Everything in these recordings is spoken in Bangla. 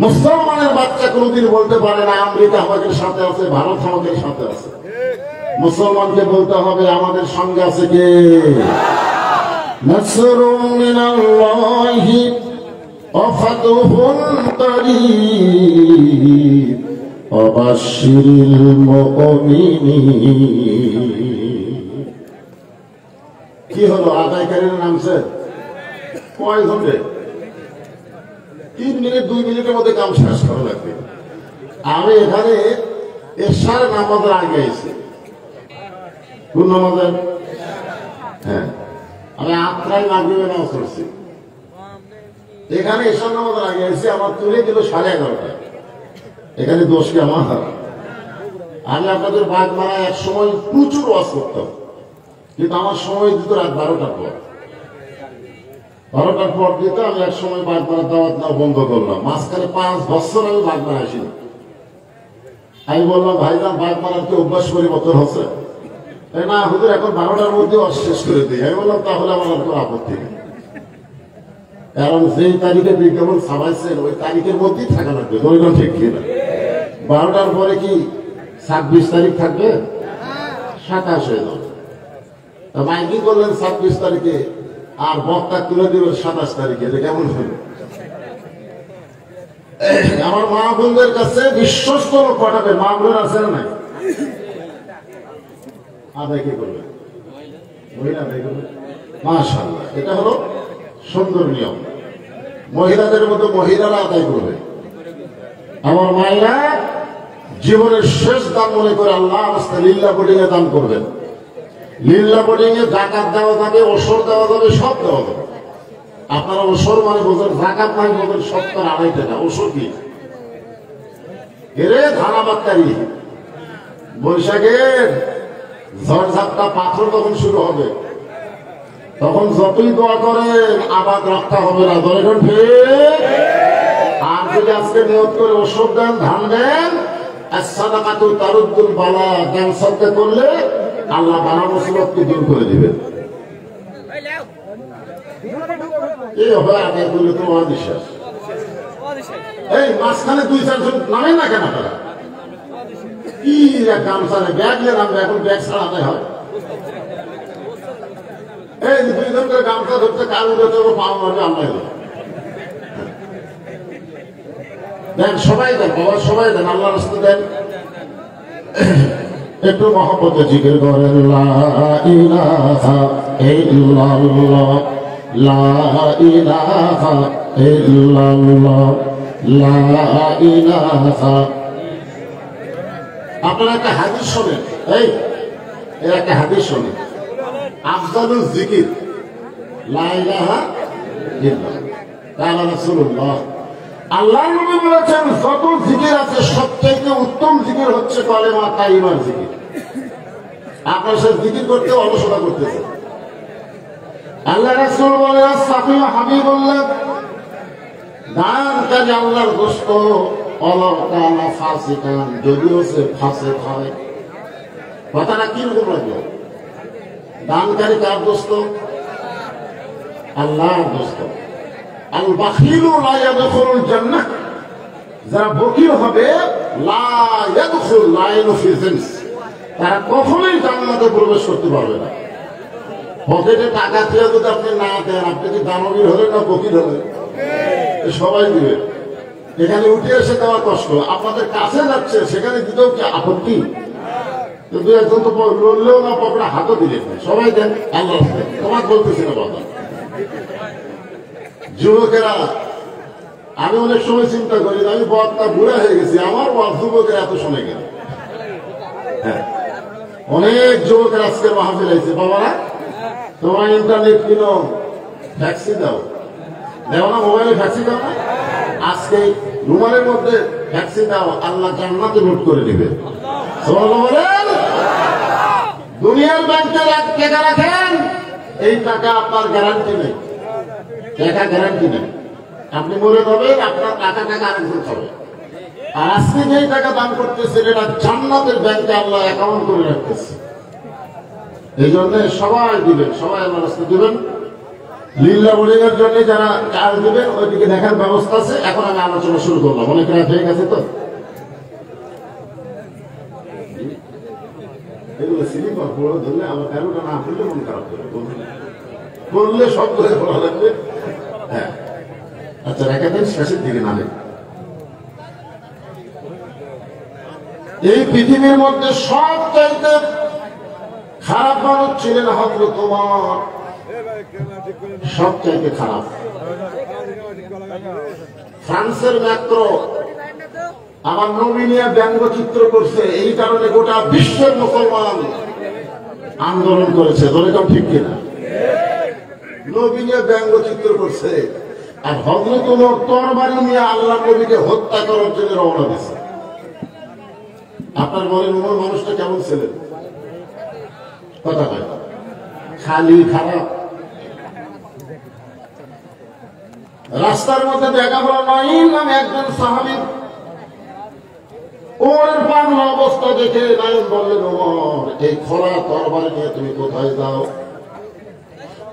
মুসলমানের বাচ্চা কোনোদিন বলতে পারে না আমেরিকা আমাদের সাথে আছে, ভারত আমাদের সাথে আছে। মুসলমানকে বলতে হবে আমাদের সঙ্গে আছে কে? নাসরুম মিনাল্লাহি ওয়া ফাতহুন করিব ওয়া বাশশিরিল মুমিনিন। কি হলো, আদায়কারীর নামছে কয় ঘন্টা? 3 মিনিট 2 মিনিটের মধ্যে কাম শেষ করা লাগবে। আমি এখানে এশার নামাজের আগে আইছি। কোন নামাজের? হ্যাঁ, আমি আত্রাই মাগরিবের নামাজ পড়ছি। এখানে এশার নামাজের আগে আইছি, আমার তুলে দিল 11:30টায়। এখানে দোষ কি আমার? আমি আপনাদের বাদ মারায় এক সময় প্রচুর ওয়াজ করতাম, কিন্তু আমার সময় দিত রাত 12টার পর। 12টার পর দিতে আমি এক সময় বাদ মারা দাওয়াত না বন্ধ করলাম। মাঝখানে 5 বছর আমি বাদ মারা আসিনি। আমি বললাম ভাইজান বাদ মারার কি অভ্যাস পরিবর্তন হচ্ছে? না হুজুর, এখন 12টার মধ্যে শেষ করে দিই। আমি বললাম তাহলে আমার আর কোনো আপত্তি নেই, কারণ যেই তারিখে বিজ্ঞাপন ছাপাইছেন ওই তারিখের মধ্যেই থাকা লাগবে। ধরলাম ঠিক কিনা? 12টার পরে কি 26 তারিখ থাকবে? 27 হয়ে যাবে। মাইকিং করলেন 26 তারিখে, আর বক্তা তুলে দেবেন 27 তারিখে। এটা কেমন হবে? আমার মা বোনদের কাছে বিশ্বস্ত লোক পাঠাবে। মা বোনের আছে না নাই? আদায় কে করবে? মহিলা আদায় করবে। মাশাআল্লাহ, এটা হলো সুন্দর নিয়ম। মহিলাদের মতো মহিলারা আদায় করবে। আমার মায়েরা জীবনের শেষ দান মনে করে আল্লাহ রাস্তায় লিল্লাহ বোর্ডিং এ দান করবেন। লিল্লাহ বোর্ডিং এ জাকাত দেওয়া যাবে, ওসর দেওয়া যাবে, সব দেওয়া যাবে। আপনারা ওসর মানে বোঝেন, জাকাত মানে বোঝেন 70-2.5 টাকা। ওসর কি? এরে ধানাবাদকারী, বৈশাখের ঝড়ঝাপটা পাথর তখন শুরু হবে, তখন যতই দোয়া করেন আবাদ রক্ষা হবে না। ধরেন ঠিক? আর যদি আজকে নিয়ত করে ওষুধ দেন, ধান দেন, as-সাদাকাতু তারুদ্দুল বালা, দান সদকা করলে আল্লাহ বালা মুসিবতকে দূর করে দিবেন। এই হবে আগে বললে তো অবিশ্বাস। এই মাঝখানে 2-4 জন নামে না কেন তারা? কি গামছানে ব্যাগ নিয়ে নামবে, এখন ব্যাগ ছাড়া আদায় হয়। এই 2 জন করে গামছা ধরতে কাল উঠেছে, পাওয়া মারবে আল্লাহ। দেন, সবাই দেন বাবা, সবাই দেন, আল্লাহ রাস্তা দেন। একটু মহব্বতে জিকির করেন লা ইলাহা ইল্লাল্লাহ, লা ইলাহা ইল্লাল্লাহ, লা ইলাহা। আপনারা একটা হাদিস শোনেন, এই একটা হাদিস শোনেন, আফজালুল জিকির লা ইলাহা ইল্লাল্লাহ, কালা রাসূলুল্লাহ। আল্লাহর নবী বলেছেন যত জিকির আছে সবচেয়ে উত্তম জিকির হচ্ছে কালেমা তাইয়্যিবার জিকির। আপনার সাথে জিকির করতে অলসতা করতেছে। আল্লাহ রাসূল বলেন সাফি হাবিবুল্লাহ, দানকারী আল্লাহর দোস্ত ওয়ালাউ কানা ফাসিকান, যদিও সে ফাসিক হয়। কথাটা কি রকম লাগলো? দানকারী কার দোস্ত? আল্লাহর দোস্ত। আল বাখিলু লা ইয়াদখুলুল জান্নাহ, যারা বকিল হবে লা ইয়াদখুল, লা ইয়ানফি জিনস, তারা কখনোই জান্নাতে প্রবেশ করতে পারবে না। পকেটে টাকা দিয়ে যদি আপনি না দেন, আপনি কি দানবীর হলেন না বকিল হলেন? সবাই দিবে। এখানে উঠে এসে দেওয়া কষ্ট, আপনাদের কাছে যাচ্ছে সেখানে দিতেও কি আপত্তি? কিন্তু একজন তো লড়লেও না, পকেটে হাতও দিলেন না। সবাই দেন, আল্লাহ তোমার বলতেছি না কথা। যুবকেরা, আমি অনেক সময় চিন্তা করি, আমি বক্তা বুড়া হয়ে গেছি, আমার যুবকেরা এত শোনে কেন? হ্যাঁ, অনেক যুবকের আজকে মাহফিল আইছে। বাবারা, তোমার ইন্টারনেট কিনো, ভ্যাকসিন দাও, দেও না? মোবাইলে ভ্যাকসিন দাও না? আজকে রুমালের মধ্যে ভ্যাকসিন দাও, আল্লাহ জান্নাতে লুট করে দিবে। বলেন, দুনিয়ার ব্যাংকে টাকা রাখেন, এই টাকা আপনার গ্যারান্টি নেই। টাকা গ্যারান্টি নেই, আপনি মরে যাবেন, আপনার টাকা আরেকজন খাবে। আর আজকে যেই টাকা দান করতেছে এটা জান্নাতের ব্যাংকে আল্লাহ অ্যাকাউন্ট করে রাখতেছে। এই জন্য সবাই দিবেন, সবাই আল্লাহর রাস্তায় দিবেন। লিল্লা বোর্ডিংয়ের জন্য যারা চার্জ দেবেন ওইদিকে দেখার ব্যবস্থা আছে। এখন আমি আলোচনা শুরু করলাম, অনেক রাত হয়ে গেছে তো। এগুলো সিনেমা পড়ে ধরলে আমার তেরোটা না পড়লে মন খারাপ করে বললে সব করে পড়া লাগবে। হ্যাঁ আচ্ছা, রেখে দেন, শেষের দিকে নামে। এই পৃথিবীর মধ্যে সব চাইতে খারাপ মানুষ ছিলেন হযরত ওমর, সব চাইতে খারাপ। ফ্রান্সের ম্যাক্রো আমার নবী নিয়ে ব্যঙ্গচিত্র করছে, এই কারণে গোটা বিশ্বের মুসলমান আন্দোলন করেছে। ধরে কাউ ঠিক কিনা? নবী নিয়ে ব্যঙ্গচিত্র করছে, আর হযরত ওমর তরবারি নিয়ে আল্লাহ নবীকে হত্যা করার জন্য রওনা দিয়েছে। আপনার বলেন ওমর মানুষটা কেমন ছিলেন? কথা কয় খালি খারাপ। রাস্তার মধ্যে দেখা হলো নাঈম নামে একজন সাহাবী। ওমরের পাগলা অবস্থা দেখে নাঈম বললেন, ওমর এই খোলা তরবারি নিয়ে তুমি কোথায় যাও?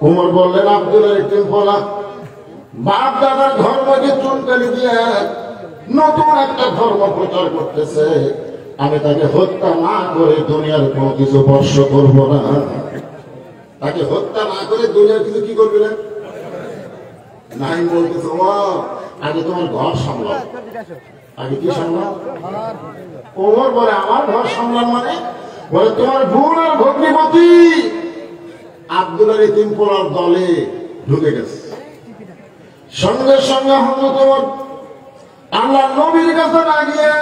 ওমর বললেন, আব্দুল্লাহ একটি বলা বাপ দাদার ধর্মকে চুনকালি দিয়ে নতুন একটা ধর্ম প্রচার করতেছে, আমি তাকে হত্যা না করে দুনিয়ার কোনো কিছু স্পর্শ করব না। তাকে হত্যা না করে দুনিয়ার কিছু কি করবি না? নাঈম বলতেছে, ওমর আগে তোমার ঘর সামলাও। আগে কি সামলাও? ওমর বলে, আমার ঘর সামলাম মানে? বলে তোমার বোন আর ভগ্নিপতি আব্দুল্লাহর এই তিনপোলার দলে ঢুকে গেছে। সঙ্গে সঙ্গে হযরত ওমর আল্লাহ নবীর কাছে না গিয়ে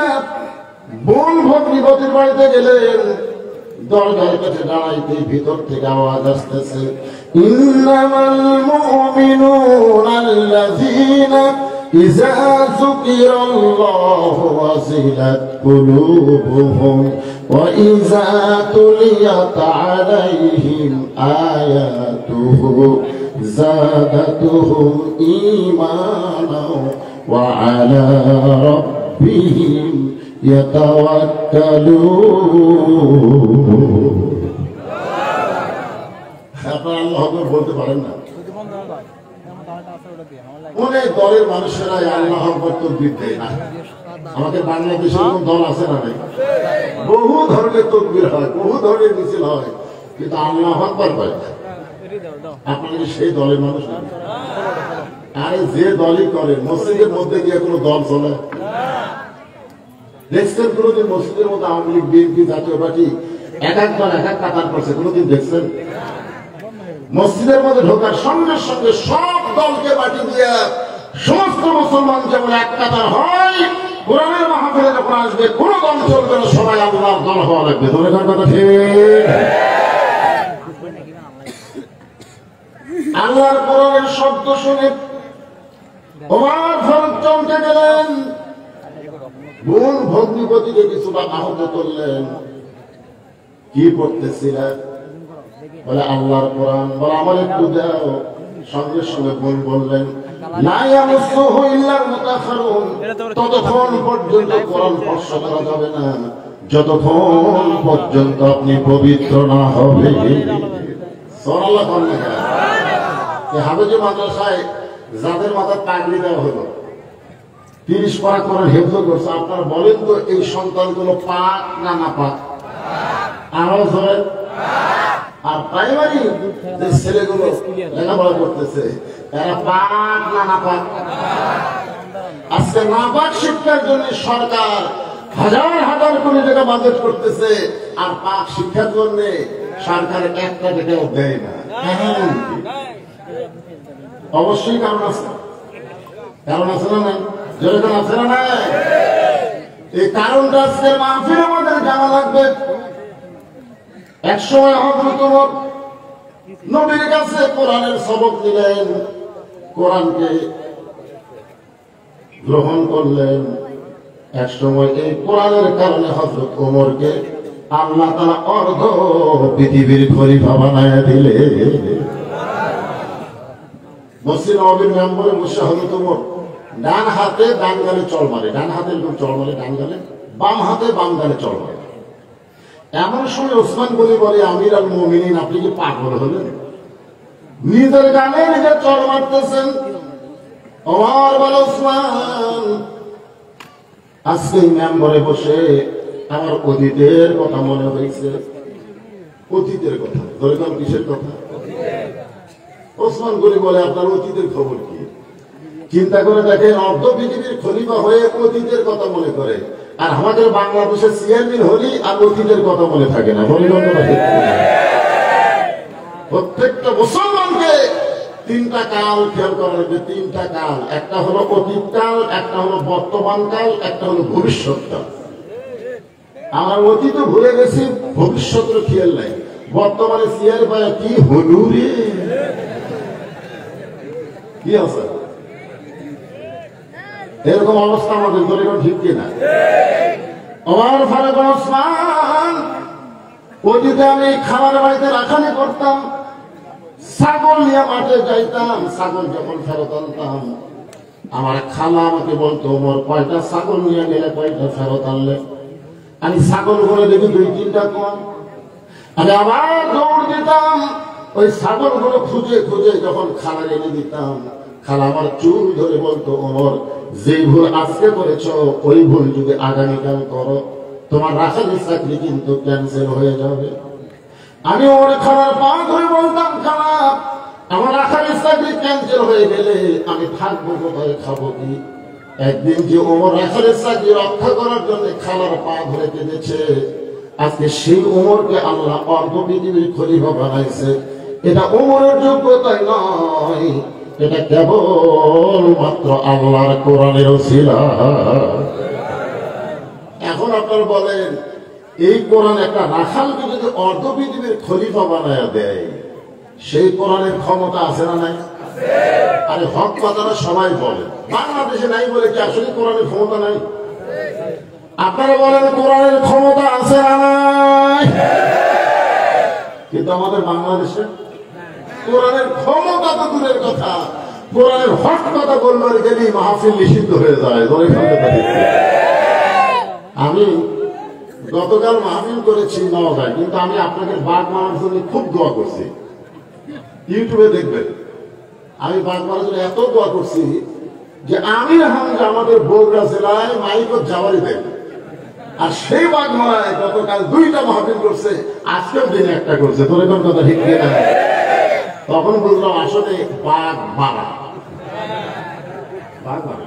বোন ভগ্নিপতির বাড়িতে গেলেন। দরজার কাছে দাঁড়াইতে ভিতর থেকে আওয়াজ আসতেছে, ইন্নামাল মুমিনুনা আল্লাযীনা ইযা যুকিরাল্লাহু ওয়াজিলাত কুলুবুহুম ওয়া ইযা তুলিয়াত আলাইহিম আয়াতুহু যাদাতুহুম ঈমানাও ওয়া আলা রাব্বিহিম ইয়াতাওয়াক্কালুন। আপনারা আল্লাহু আকবার বলতে পারেন না? অনেক দলের মানুষেরা আল্লাহু আকবার তাকবীর দেয় না। আমাদের বাংলাদেশে কোন দল আছে না? নাই। বহু ধরনের তাকবীর হয়, বহু ধরনের মিছিল হয়, কিন্তু আল্লাহু আকবার বলে না। আপনারা সেই দলের মানুষ না? আরে যে দলই করে মসজিদের মধ্যে গিয়ে কোনো দল চলে? দেখছেন কোনদিন মসজিদের মধ্যে আওয়ামী লীগ, বিএনপি, জাতীয় পার্টি এক এক দল এক এক কাতার করছে? কোনদিন দেখছেন? মসজিদের মধ্যে ঢোকার সঙ্গে সঙ্গে সব দলকে বাটি দিয়ে সমস্ত মুসলমান যেমন এক কাতার হয়, কোরআনের মাহফিলে যখন আসবে কোন দল চলবে না, সবাই আল্লাহর দল হওয়া লাগবে। তোর কথা ঠিক? আল্লাহর কোরআনের শব্দ শুনে ওমর ফারুক চমকে গেলেন। বোন ভগ্নিপতিকে কিছুটা আহত করলেন। কি পড়তেছিলেন? বলে আল্লাহর কোরআন। বলে আমার একটু দাও। সঙ্গে সঙ্গে বোন বললেন, লা ইয়ামুসুহু ইল্লাল মুতাহহারুন, ততক্ষণ পর্যন্ত কোরআন স্পর্শ করা যাবে না যতক্ষণ পর্যন্ত আপনি পবিত্র না হবে। সুবহানাল্লাহ। এই হাফেজ মাদ্রাসায় যাদের মাথায় পাগড়ি দেওয়া হলো, 30 পারা কোরআন হেফজ করছে, আপনারা বলেন তো এই সন্তানগুলো পাক না না পাক? আরো ধরেন। আর প্রাইমারি যে ছেলেগুলো লেখাপড়া করতেছে এরা পাক না না পাক? আজকে নাপাক শিক্ষার জন্য সরকার হাজার হাজার কোটি টাকা বাজেট করতেছে, আর পাক শিক্ষার জন্য সরকার একটা টাকাও দেয় না। অবশ্যই কারণ আছে। কারণ আছে না নাই? যেরকম আছে না নাই? এই কারণটা আজকের মাহফিলে আমাদের জানা লাগবে। এক সময় হযরত ওমর নবীর কাছে কোরআনের সবক দিলেন, কোরআনকে গ্রহণ করলেন। এক সময় এই কোরআনের কারণে হযরত ওমরকে আল্লাহ তাআলা অর্ধ পৃথিবীর খলিফা বানায়া দিলে। মসজিদ নববীর মেম্বরে বসে হযরত ওমর ডান হাতে ডান গালে চল মারে, ডান হাতে এরকম চল মারে ডান গালে, বাম হাতে বাম গালে চল মারে। এমন সময় ওসমান গনি বলে, আমির আল মুমিনিন আপনি কি পাগল হলেন? নিজের গানে নিজে চড় মারতেছেন। ওমর বলে ওসমান, আজকে মেম্বরে বসে আমার অতীতের কথা মনে হয়েছে। অতীতের কথা? দরকার কিসের কথা? ওসমান গনি বলে আপনার অতীতের খবর কি? চিন্তা করে দেখেন, অর্ধ পৃথিবীর খলিফা হয়ে অতীতের কথা মনে করে, আর আমাদের বাংলাদেশের চেয়ারম্যান হলি আর অতীতের কথা মনে থাকে না। প্রত্যেকটা মুসলমানকে তিনটা কাল খেয়াল করা লাগবে। তিনটা কাল, একটা হলো অতীত কাল, একটা হলো বর্তমান কাল, একটা হলো ভবিষ্যৎ কাল। আমার অতীত ভুলে গেছি, ভবিষ্যতের খেয়াল নাই। বর্তমানে চেয়ার পায় কি হলু রে, কি আছে এরকম অবস্থা আমাদের ধরে ঠিক কিনা? ওমর ফারুক ওসমান, অতীতে আমি খাবার বাড়িতে রাখানি করতাম, ছাগল নিয়ে মাঠে যাইতাম, ছাগল যখন ফেরত আনতাম আমার খালা আমাকে বলতো, ওমর কয়টা ছাগল নিয়ে গেলে, কয়টা ফেরত আনলে? আমি ছাগল করে দেখি 2-3টা কম, আমি আবার দৌড় দিতাম, ওই ছাগল গুলো খুঁজে খুঁজে যখন খালা এনে দিতাম, খালা আমার চুল ধরে বলতো, ওমর যে ভুল আজকে করেছ ওই ভুল যদি আগামীকাল করো তোমার রাখালের চাকরি কিন্তু ক্যান্সেল হয়ে যাবে। আমি ওর খালার পা ধরে বলতাম, খালা আমার রাখালের চাকরি ক্যান্সেল হয়ে গেলে আমি থাকবো কোথায়, খাবো কি? একদিন যে ওমর রাখালের চাকরি রক্ষা করার জন্য খালার পা ধরে কেঁদেছে, আজকে সেই ওমরকে আল্লাহ অর্ধ পৃথিবীর খলিফা বানাইছে। এটা ওমরের যোগ্যতাই নয়, এটা কেবল মাত্র আল্লাহর কোরআনের ওসিলা। এখন আপনারা বলেন, এই কোরআন একটা রাখালকে যদি অর্ধ পৃথিবীর খলিফা বানায়া দেয়, সেই কোরআনের ক্ষমতা আছে না নাই? আরে হক কথাটা সবাই বলে, বাংলাদেশে নাই বলে কি আসলে কোরআনের ক্ষমতা নাই? আপনারা বলেন কোরআনের ক্ষমতা আছে না নাই? কিন্তু আমাদের বাংলাদেশে কোরআনের ক্ষমতা তো দূরের কথা, কোরআনের হক কথা বলবার গেলেই মাহফিল নিষিদ্ধ হয়ে যায়। আমি গতকাল মাহফিল করেছি নওগাঁয়, কিন্তু আমি আপনাকে বাঘ মারার জন্য খুব দোয়া করছি, ইউটিউবে দেখবেন। আমি বাঘ মারার জন্য এত দোয়া করছি যে আমির হামজা আমাদের বগুড়া জেলায় মাইকত যাওয়ারই দেখবে, আর সেই বাঘ মারায় গতকাল 2টা মাহফিল করছে, আজকেও দিনে একটা করছে। তোর এখন কথা ঠিক না? তখন বুঝলাম আসলে বাঘ মারা, বাঘ মারা।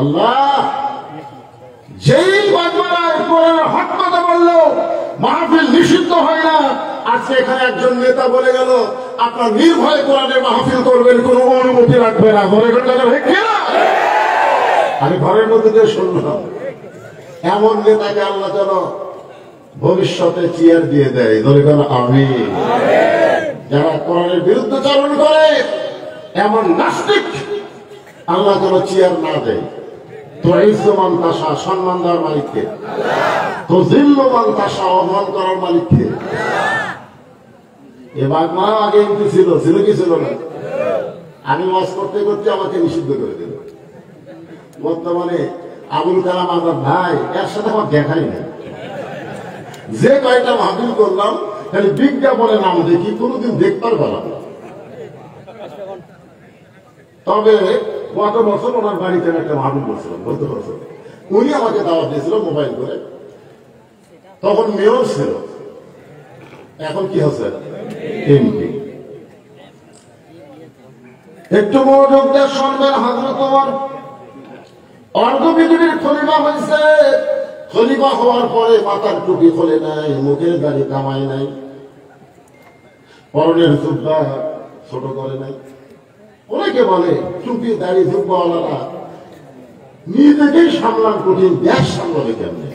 আল্লাহ যেই বাঘ মারায় কোরআনের হক কথা বললো মাহফিল নিষিদ্ধ হয় না। আজকে এখানে একজন নেতা বলে গেল আপনার নির্ভয়ে কোরআনের মাহফিল করবেন, কোনো অনুমতি রাখবে না। আমি ঘরের মধ্যে দিয়ে শুনলাম, এমন নেতাকে আল্লাহ যেন ভবিষ্যতে চেয়ার দিয়ে দেয়। ধরে গেল আমি, যারা কোরআনের বিরুদ্ধে চারণ করে এমন নাস্তিক আল্লাহ যেন চেয়ার না দেয়। তো ইজ্জমান তাসা, সম্মান দেওয়ার মালিককে, তো জিল্লমান তাসা, অপমান করার মালিককে। এ বাঘ মা আগে এমপি ছিল, ছিল কি ছিল না? আমি ওয়াজ করতে করতে আমাকে নিষিদ্ধ করে দিল। বর্তমানে আবুল কালাম আজাদ ভাই, এর সাথে আমার দেখাই না। যে কয়েকটা মাহফিল করলাম খালি বিজ্ঞাপনে নাম দেখি, কোনোদিন দেখতে পারলাম না। তবে গত বছর ওনার বাড়িতে একটা মাহফিল করছিলাম, গত বছর উনি আমাকে দাওয়াত দিয়েছিল মোবাইল করে। তখন মেয়র ছিল, এখন কি হচ্ছে এমপি। একটু মনোযোগ দিয়ে শুনবেন। হযরত ওমর অর্ধ পৃথিবীর খলিফা হয়েছে। খলিফা হওয়ার পরে মাথার টুপি খোলে নাই, মুখের দাড়ি কামায় নাই, পরনের জুব্বা ছোট করে নাই। অনেকে বলে টুপি দাড়ি জুব্বাওয়ালারা নিজেকেই সামলান কঠিন, দেশ সামলাবে কেমনে?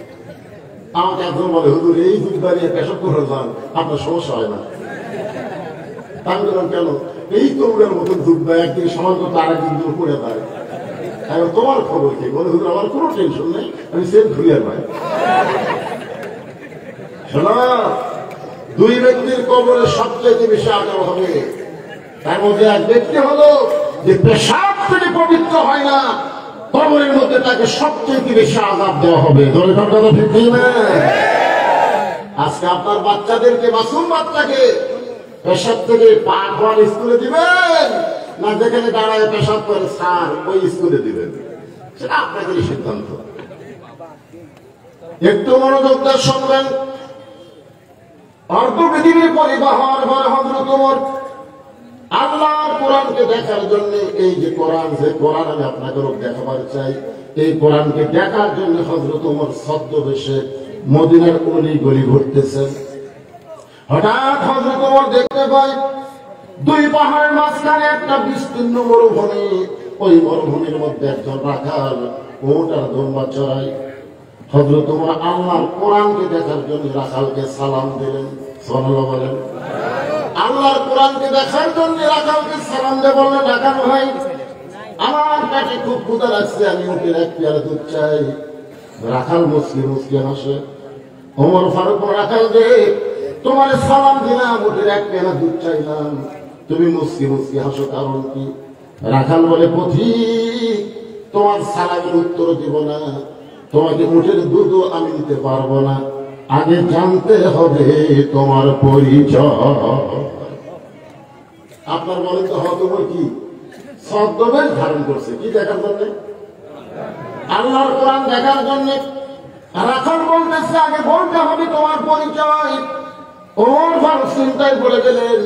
আমাকে একজন বলে, হুজুর এই জুব্বা নিয়ে পেশাব করে যান, আপনার সমস্যা হয় না। আমি বললাম কেন? এই তরুণের মতন জুব্বা একদিন সমান করতে আরেকদিন দূর পড়ে যায়। তোমার খবর কি? বলে হুজুর আমার কোনো টেনশন নেই, আমি সেম ক্লিয়ার ভাই। শোনা, 2 ব্যক্তির কবরে সবচেয়ে বেশি আজাব হবে। তার মধ্যে এক ব্যক্তি হলো যে পেশাব থেকে পবিত্র হয় না, কবরের মধ্যে তাকে সবচেয়ে বেশি আজাব দেওয়া হবে। ধরে কথা ঠিক না? আজকে আপনার বাচ্চাদেরকে, মাসুম বাচ্চাকে পেশাব থেকে পাক হওয়ার স্কুলে দিবেন, না যেখানে দাঁড়ায় পেশাব করে স্যার ওই স্কুলে দিবেন, সেটা আপনাদেরই সিদ্ধান্ত। একটু মনোযোগ দিয়ে শুনবেন। অর্ধ পৃথিবীর পরিবহন করে হযরত ওমর আল্লাহর কোরআনকে দেখার জন্য, এই যে কোরআন, যে কোরআন আমি আপনাকে দেখাবার চাই, এই কোরআনকে দেখার জন্য হযরত ওমর ছদ্মবেশে মদিনার অলি গলি ঘুরতেছেন। হঠাৎ হযরত ওমর দেখতে পায় দুই পাহাড়ের মাঝখানে একটা বিস্তীর্ণ মরুভূমি। ওই মরুভূমির মধ্যে একজন রাখাল উট আর দুম্বা চড়াই। হযরত ওমর আল্লাহর কোরআনকে দেখার জন্য রাখালকে সালাম দিলেন। সুবহানাল্লাহ বলেন। আল্লাহর কোরআনকে দেখার জন্য রাখালকে সালাম দিয়ে বললেন, রাখাল ভাই, আমার পেটে খুব ক্ষুধা লাগছে, আমি উটের এক পেয়ালা দুধ চাই। রাখাল মুসকি মুসকি হাসে। ওমর ফারুক, রাখাল দে, তোমার সালাম দিলাম, উটের এক পেয়ালা দুধ চাইলাম, তুমি মুসকি মুসকি হাসো, কারণ কি? রাখাল বলে, পথিক, তোমার সালামের উত্তর দিব না, তোমাকে উটের দুধও আমি দিতে পারবো না, আগে জানতে হবে তোমার পরিচয়। আপনার বলেন তো হযরত ওমর কি ছদ্মবেশ ধারণ করছে? কি দেখার জন্য? আল্লাহর কোরআন দেখার জন্য। রাখাল বলতেছে, আগে বলতে হবে তোমার পরিচয়। ওমর ফারুক চিন্তায় পড়ে গেলেন,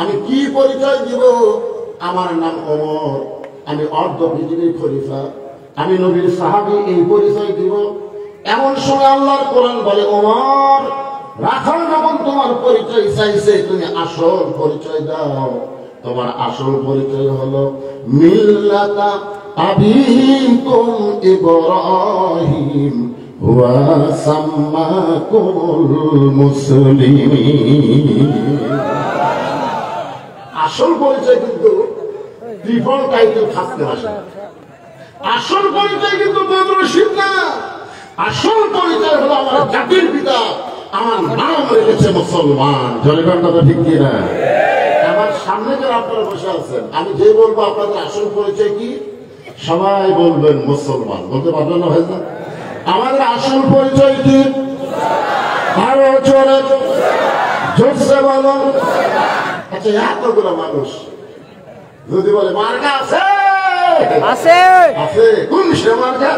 আমি কি পরিচয় দিব? আমার নাম ওমর, আমি অর্ধ পৃথিবীর খলিফা, আমি নবীর সাহাবী, এই পরিচয় দিব? এমন সময় আল্লাহর কোরআন বলে, ওমর, রাখাল যখন তোমার পরিচয় চাইছে, তুমি আসল পরিচয় দাও। তোমার আসল পরিচয় হলো মিল্লাতা আবিকুম ইব্রাহিম ওয়া সাম্মাকুমুল মুসলিমিন। আসল পরিচয় কিন্তু ট্রিপল টাইটেল থাকতে আসে। আসল পরিচয় কিন্তু বদরশীল না। আসল পরিচয় হলো আমার জাতির পিতা, আমার নাম রেখেছে মুসলমান। জনগণ কথা ঠিক কিনা? আমার সামনে যারা আপনারা বসে আছেন, আমি যে বলবো আপনাদের আসল পরিচয় কি, সবাই বলবেন মুসলমান। বলতে পারবেন না ভাই? আমাদের আসল পরিচয় কি? আরো জোরে জোরসে বলুন। আচ্ছা, এতগুলো মানুষ যদি বলে মার্কা আছে, আছে আছে, কোন সে মার্কা?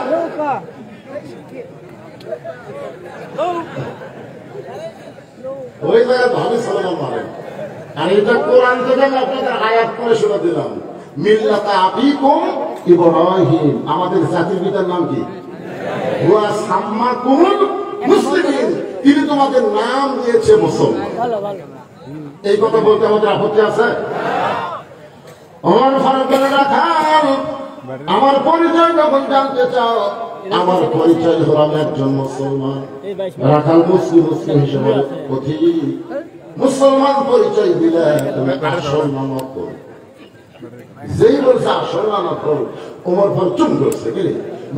ওই জায়গায় ভাবি সালাম মারেন। আর এটা কোরআন থেকে আমি আপনাদের আয়াত করে শুনে দিলাম, মিল্লাতা আবিকুম ইব্রাহিম, আমাদের জাতির পিতার নাম কি? ওয়া সাম্মাকুমুল মুসলিমিন, তিনি তোমাদের নাম দিয়েছে মুসলমান। এই কথা বলতে আমাদের আপত্তি আছে? ওমর ফারুক রাখাল, আমার পরিচয় যখন জানতে চাও, আমার পরিচয় হলো আমি একজন মুসলমান। রাখাল মুসলিম মুসলিম হিসেবে পথিক, মুসলমান পরিচয় দিলে তুমি আসল নামক করো। যেই বলছে আসল নামক করো, ওমর ফারুক চুপ করছে।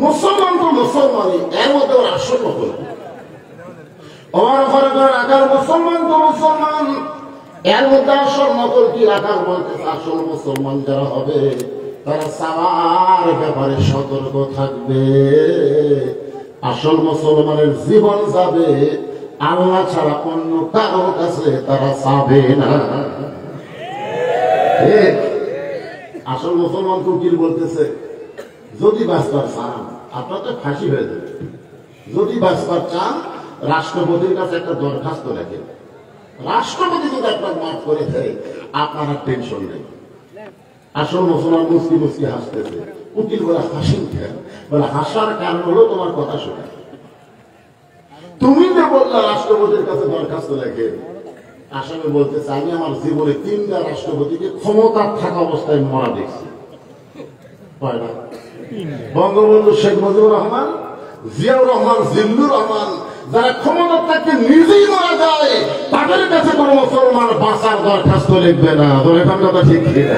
মুসলমান তো মুসলমানই, এর মধ্যে ওর আসল নকল। ওমর ফারুক রাখাল, মুসলমান তো মুসলমান, এর মধ্যে আসল নকল কি? রাখাল বলতে আসল মুসলমান যারা হবে, তারা সবার ব্যাপারে সতর্ক থাকবে। আসল মুসলমানের জীবন যাবে, আল্লাহ ছাড়া অন্য কারোর কাছে তারা যাবে না। আসল মুসলমান উকিল বলতেছে, যদি বাঁচবার চান, আপনার তো ফাঁসি হয়ে যাবে, যদি বাঁচবার চান রাষ্ট্রপতির কাছে একটা দরখাস্ত লেখেন, রাষ্ট্রপতি যদি আপনার মাফ করে দেয়, আপনার আর টেনশন নেই। আসল মুসলমান মুসকি মুসকি হাসতেছে। উকিল বলে, হাসেন কেন? বলে, হাসার কারণ হলো তোমার কথা শোনা। তুমি যে বললা রাষ্ট্রপতির কাছে দরখাস্ত লেখে, আসামি বলতেছে, আমি আমার জীবনে 3টা রাষ্ট্রপতিকে ক্ষমতা থাকা অবস্থায় মারা দেখছি। বঙ্গবন্ধু শেখ মুজিবুর রহমান, জিয়াউর রহমান, জিল্লুর রহমান, যারা ক্ষমতা থাকতে নিজেই মারা যায়, তাদের কাছে কোন মুসলমান বাঁচার দরখাস্ত লিখবে না। দরকার কথা ঠিক ঠিক।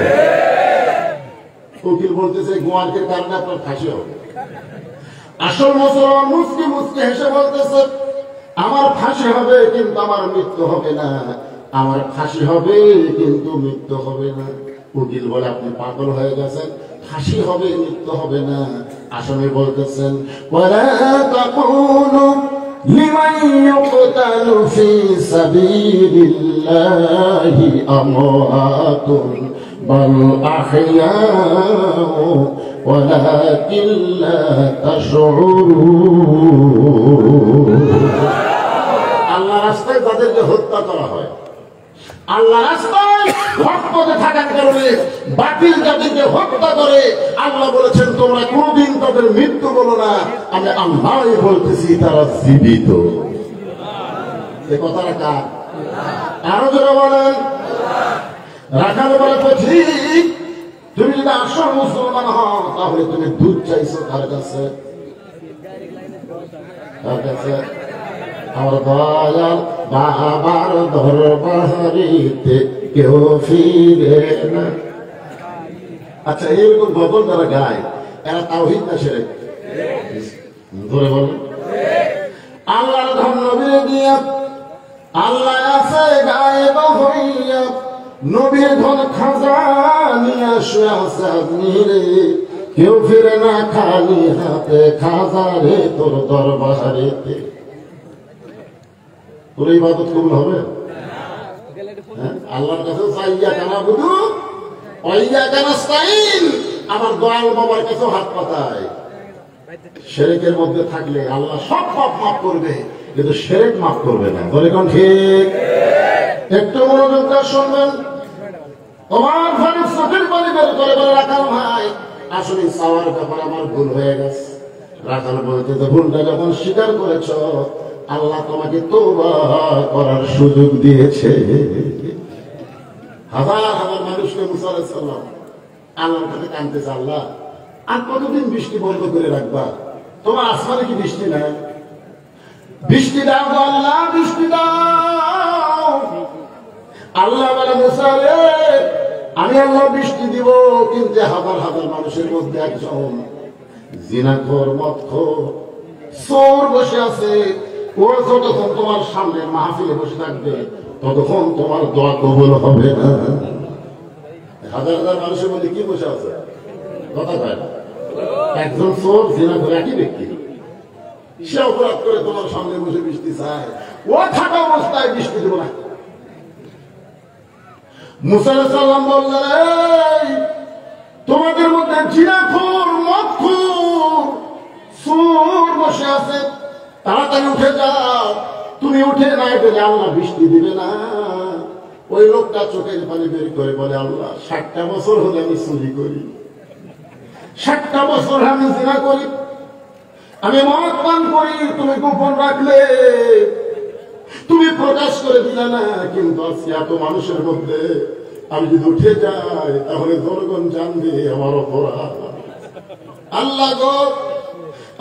উকিল বলতেছে, গোয়ালকের কারণে আপনার ফাঁসি হবে। আসল মুসলমান মুসকি মুসকি হেসে বলতেছে, আমার ফাঁসি হবে কিন্তু আমার মৃত্যু হবে না, আমার ফাঁসি হবে কিন্তু মৃত্যু হবে না। উকিল বলে, আপনি পাগল হয়ে গেছেন, ফাঁসি হবে মৃত্যু হবে না। আসামি বলতেছেন, ওয়ালা তাকুনু লিমান ইউকতালু ফি সাবিলিল্লাহি আমওয়াতুন বাল আহইয়াউ ওয়ালাকিন লা তাশউরুন। আল্লাহর রাস্তায় তাদেরকে হত্যা করা হয়, আল্লাহ রাস্তায় হকপথে থাকার কারণে বাতিল জাতিকে হত্যা করে। আল্লাহ বলেছেন তোমরা কোনদিন তাদের মৃত্যু বলো না, আমি আল্লাহই বলতেছি তারা জীবিত। এই কথাটা কার? আরো যারা বলেন রাখাল বলে তো ঠিক, তুমি যদি আসল মুসলমান হও তাহলে তুমি দুধ চাইছো কার কাছে? কার কাছে? আমার দয়াল বাবার দরবারিতে কেউ ফিরে না। আচ্ছা, এইরকম গজল যারা গায় এরা তাওহীদ না শিরক? ধরে বল। আল্লাহর ধন নবীর দিয়া আল্লাহ আছে গায়েব হইয়া, নবীর ধন খাজানিয়া শুয়ে আছে আপনি রে, কেউ ফিরে না খালি হাতে, খাজারে তোর দরবারেতে। তোর ইবাদত কবুল হবে? আল্লাহর কাছে চাইয়া কানা বুধু অইয়া কানাস্তাইন, আমার দয়াল বাবার কাছে হাত পাতায়। শিরকের মধ্যে থাকলে আল্লাহ সব পাপ মাফ করবে, কিন্তু শিরক মাফ করবে না। বলে কোন ঠিক? একটু মনোযোগ দিয়ে শুনবেন। তোমার ঘরে চোখের পানি বের করে বলে রাখাল ভাই আসলে চাওয়ার ব্যাপার আমার ভুল হয়ে গেছে। রাখাল বলতে যে ভুলটা যখন স্বীকার করেছ আল্লাহ তোমাকে তওবা করার সুযোগ দিয়েছে। হাজার হাজার মানুষকে মুসা আলাইহিস সালাম আল্লাহর কাছে কাঁদতেছে, আল্লাহ আর কতদিন বৃষ্টি বন্ধ করে রাখবা? তোমার আসমানে কি বৃষ্টি নাই? বৃষ্টি দাও গো আল্লাহ, বৃষ্টি দাও। আল্লাহ বলে মুসা রে আমি আল্লাহ বৃষ্টি দিব, কিন্তু হাজার হাজার মানুষের মধ্যে একজন জিনাখোর, মদখোর, চোর বসে আছে। ও যতক্ষণ তোমার সামনে মাহফিলে বসে থাকবে ততক্ষণ তোমার দোয়া কবুল হবে না। হাজার হাজার মানুষের মধ্যে কি বসে আছে? কথা কয় না। একজন চোর, জিনাখোর, একই ব্যক্তি, সে অপরাধ করে তোমার সামনে বসে বৃষ্টি চায়। ও থাকা অবস্থায় বৃষ্টি দেব না। মুসা আলাইহিস সালাম বললেন তোমাদের মধ্যে জিনাখোর, মদখোর, চোর বসে আছে, তাড়াতাড়ি উঠে যাও। তুমি উঠে নাই বলে আল্লাহ বৃষ্টি দিবে না। ওই লোকটা চোখের পানি বের করে বলে আল্লাহ 60টা বছর হলে আমি চুরি করি, 60টা বছর আমি জিনা করি, আমি মদ পান করি, তুমি গোপন রাখলে, তুমি প্রকাশ করে দিলে না। কিন্তু আজকে এত মানুষের মধ্যে আমি যদি উঠে যাই তাহলে জনগণ জানবে আমার অপরাধ। আল্লাহ গো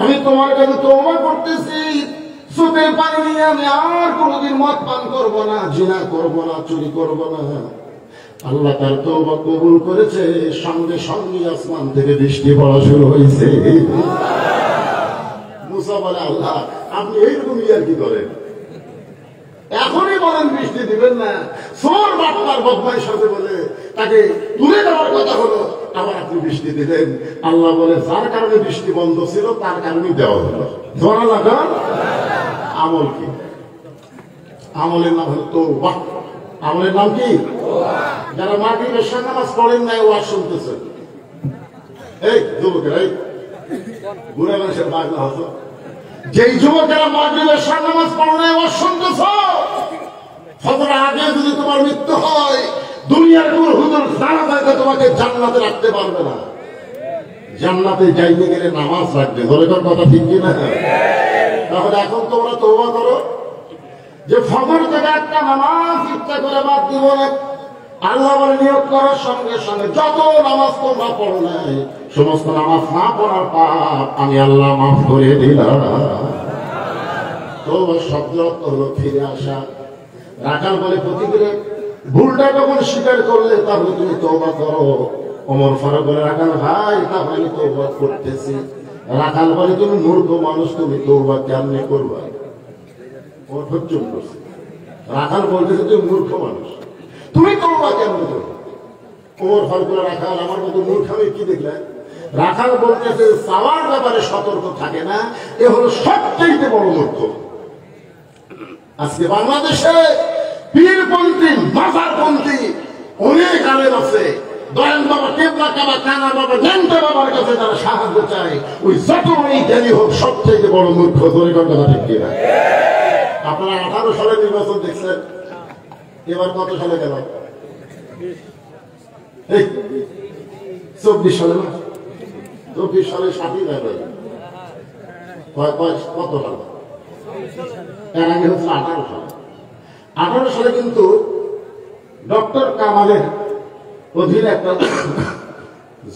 আমি তোমার কাছে তওবা করতেছি, চোখের পানি নিয়ে আমি আর কোনোদিন মদ পান করবো না, জিনা করবো না, চুরি করবো না। আল্লাহ তার তওবা কবুল করেছে, সঙ্গে সঙ্গে আসমান থেকে বৃষ্টি পড়া শুরু হয়েছে। মুসা বলে আল্লাহ আপনি এইরকম ইয়ার কি করেন? এখনই বলেন বৃষ্টি দিবেন না, চোর বাটপার বদমাইশ সাথে বলে তাকে তুলে দেওয়ার কথা হলো, আবার আপনি বৃষ্টি দিলেন। আল্লাহ বলে যার কারণে বৃষ্টি বন্ধ ছিল তার কারণে দেওয়া হলো। ধরা লাগা আমল কি? আমলের নাম হলো তওবা। আমলের নাম কি? যারা মাগরিবের এশার নামাজ পড়েন নাই ওয়াজ শুনতেছেন, এই যুবকেরা, এই বুড়া মানুষের বাগলা হতো, যেই যুবকেরা মাগরিবের এশার নামাজ পড়ে নাই ওয়াজ শুনতেছ, ফজর আগে যদি তোমার মৃত্যু হয় দুনিয়ার কোন হুজুর সারা জায়গা তোমাকে জান্নাতে রাখতে পারবে না। জান্নাতে যাইতে গেলে নামাজ রাখবে। ধরে কথা ঠিক কিনা? তাহলে এখন তোমরা তওবা করো যে ফজর থেকে একটা নামাজ ইচ্ছা করে বাদ দিব না। আল্লাহ বলে নিয়োগ করার সঙ্গে সঙ্গে যত নামাজ তোমরা পড়ো নাই সমস্ত নামাজ না পড়ার পাপ আমি আল্লাহ মাফ করে দিলাম। তওবা শব্দ হলো ফিরে আসা। রাখাল বলে প্রতিদিনে ভুলটা যখন স্বীকার করলে তাহলে তুমি তওবা করো। ওমর ফারুক বলে রাখাল ভাই তাহলে আমি তওবা করতেছি। রাখাল বলে তুমি মূর্খ মানুষ, তুমি তওবা কেমনে করবা? ওমর ফারুক চুপ করছে। রাখাল বলতেছে তুমি মূর্খ মানুষ, তুমি তওবা কেমনে করবে? ওমর ফারুক বলে রাখাল আমার মতো মূর্খ আমি কি দেখলেন? রাখাল বলতেছে চাওয়ার ব্যাপারে সতর্ক থাকে না, এ হলো সবচেয়ে বড় মূর্খ। আজকে বাংলাদেশে পীরপন্থী মাজারপন্থী অনেক আলেম আছে। দয়াল বাবা, কেবলা কাবা, কানা বাবা, জ্ঞানটা বাবার কাছে তারা সাহায্য চায়। ওই যতই জ্ঞানী হোক সবচেয়ে বড় মূর্খ। ধরে কথা ঠিক কিনা? আপনারা 18 সালে নির্বাচন দেখছেন, এবার কত সালে গেল? 24 সালে না? 24 সালে 7ই জানুয়ারি কত সালে? এর আগে হচ্ছে 18 সালে। 18 সালে কিন্তু ডক্টর কামালের অধীনে একটা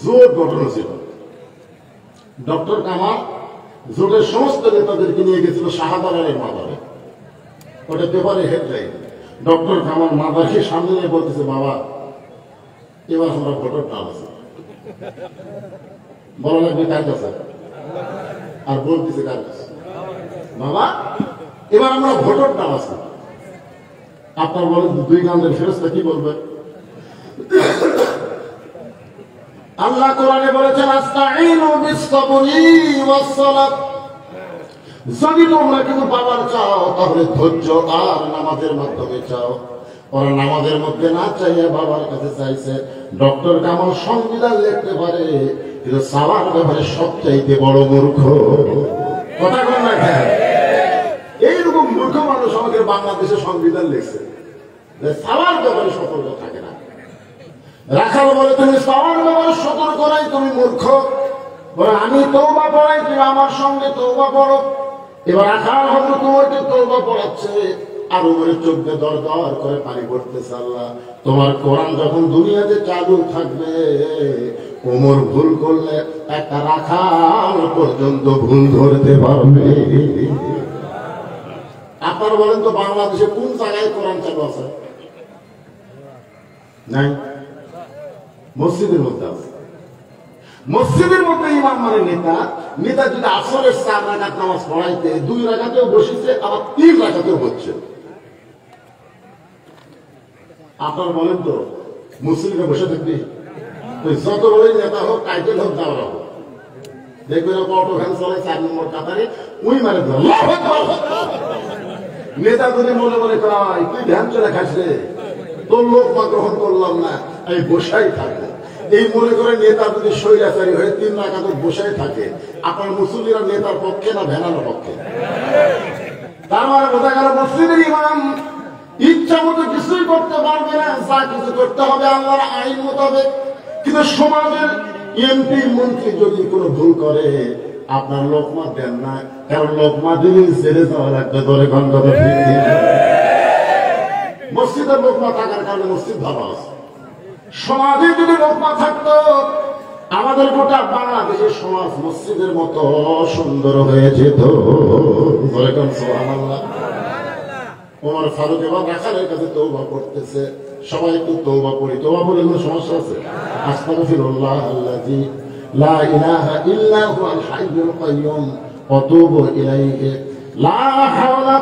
জোট গঠন ছিল। ডক্টর কামাল জোটের সমস্ত নেতাদেরকে নিয়ে গেছিল শাহজালালের মাজারে। ওটা পেপারে হেডলাইন। ডক্টর কামাল মাজারকে সামনে নিয়ে বলতেছে, বাবা এবার আমরা ভোটার টান আছে। বলা লাগবে কার কাছে? আর বলতেছে কার কাছে? বাবা এবার আমরা ভোটার টান আছে। আপনার বলেন দুই গানের ফেরেশতা কি বলবে? আল্লাহ কোরআনে বলেছেন, আস্তাঈনু বিস-সাবরি ওয়াস-সালাত। যদি তোমরা কিন্তু পাওয়ার চাও তাহলে ধৈর্য আর নামাজের মাধ্যমে চাও। ওরা নামাজের মধ্যে না চাইয়া বাবার কাছে চাইছে। ডক্টর কামাল সংবিধান লিখতে পারে, কিন্তু সাওয়ার ব্যাপারে সবচাইতে বড় মূর্খ। কথা বল না কেন? এইরকম মূর্খ মানুষ আমাদের বাংলাদেশে সংবিধান লিখছে যে সাওয়ার ব্যাপারে সতর্ক থাকে না। রাখাল বলে, তুমি সাওয়ার ব্যাপারে সতর্ক নাই, তুমি মূর্খ। বলে আমি তওবা পড়াই, তুমি আমার সঙ্গে তওবা পড়ো। এবার রাখাল হযরত ওকে তওবা পড়াচ্ছে, আর ওমরের চোখ দিয়ে দর দর করে পানি পড়তেছে। আল্লাহ তোমার কোরআন যখন দুনিয়াতে চালু থাকবে, ওমর ভুল করলে একটা রাখাল পর্যন্ত ভুল ধরতে পারবে। আপনারা বলেন তো বাংলাদেশে কোন জায়গায় কোরআন চালু আছে? নাই। মসজিদের মধ্যে আছে। মসজিদের মধ্যে ইমাম মানে নেতা। নেতা যদি আসরের 4 রাকাত নামাজ পড়াইতে 2 রাকাতেও বসেছে, আবার 3 রাকাতেও হচ্ছে। আপনারা বলেন তো মুসলিমরা বসে থাকবে? যত বড়ই নেতা হোক, টাইটেল হোক, যাওয়া হোক, দেখবেন অটো ভ্যান চালায় 4 নম্বর কাতারে, ওই মানে নেতা যদি মনে মনে করায় তুই ধ্যান চলে খাস রে, তোর লোকমা গ্রহণ করলাম না, আমি বসাই থাকবো, এই মনে করে নেতা যদি স্বৈরাচারী হয়ে 3 রাকাত বসাই থাকে, আপনার মুসলিমরা নেতার পক্ষে না ভ্যানার পক্ষে? তার মানে বোঝা গেল মসজিদের ইমাম ইচ্ছা মতো কিছুই করতে পারবে না, যা কিছু করতে হবে আল্লাহর আইন মোতাবেক। কিন্তু সমাজের এমপি মন্ত্রী যদি কোনো ভুল করে, আপনার লোকমা দেন না, কারণ লোকমা দিলে জেলে যাওয়া লাগবে। ধরে গন্ধ মসজিদের লোকমা থাকার কারণে মসজিদ ভালো আছে। সমাজে যদি লোকমা থাকতো, আমাদের গোটা বাংলাদেশের সমাজ মসজিদের মতো সুন্দর হয়ে যেত। সুবহানাল্লাহ। ওমর ফারুক এবার রাখালের কাছে তওবা করতেছে। সবাই একটু তওবা পড়ি। তওবা বলে কোনো সমস্যা আছে? আস্তাগফিরুল্লাহ আল্লাযী লা ইলাহা ইল্লা হুয়াল হাইয়ুল কাইয়্যুম ওয়া তুবু ইলাইহি লা হাওলা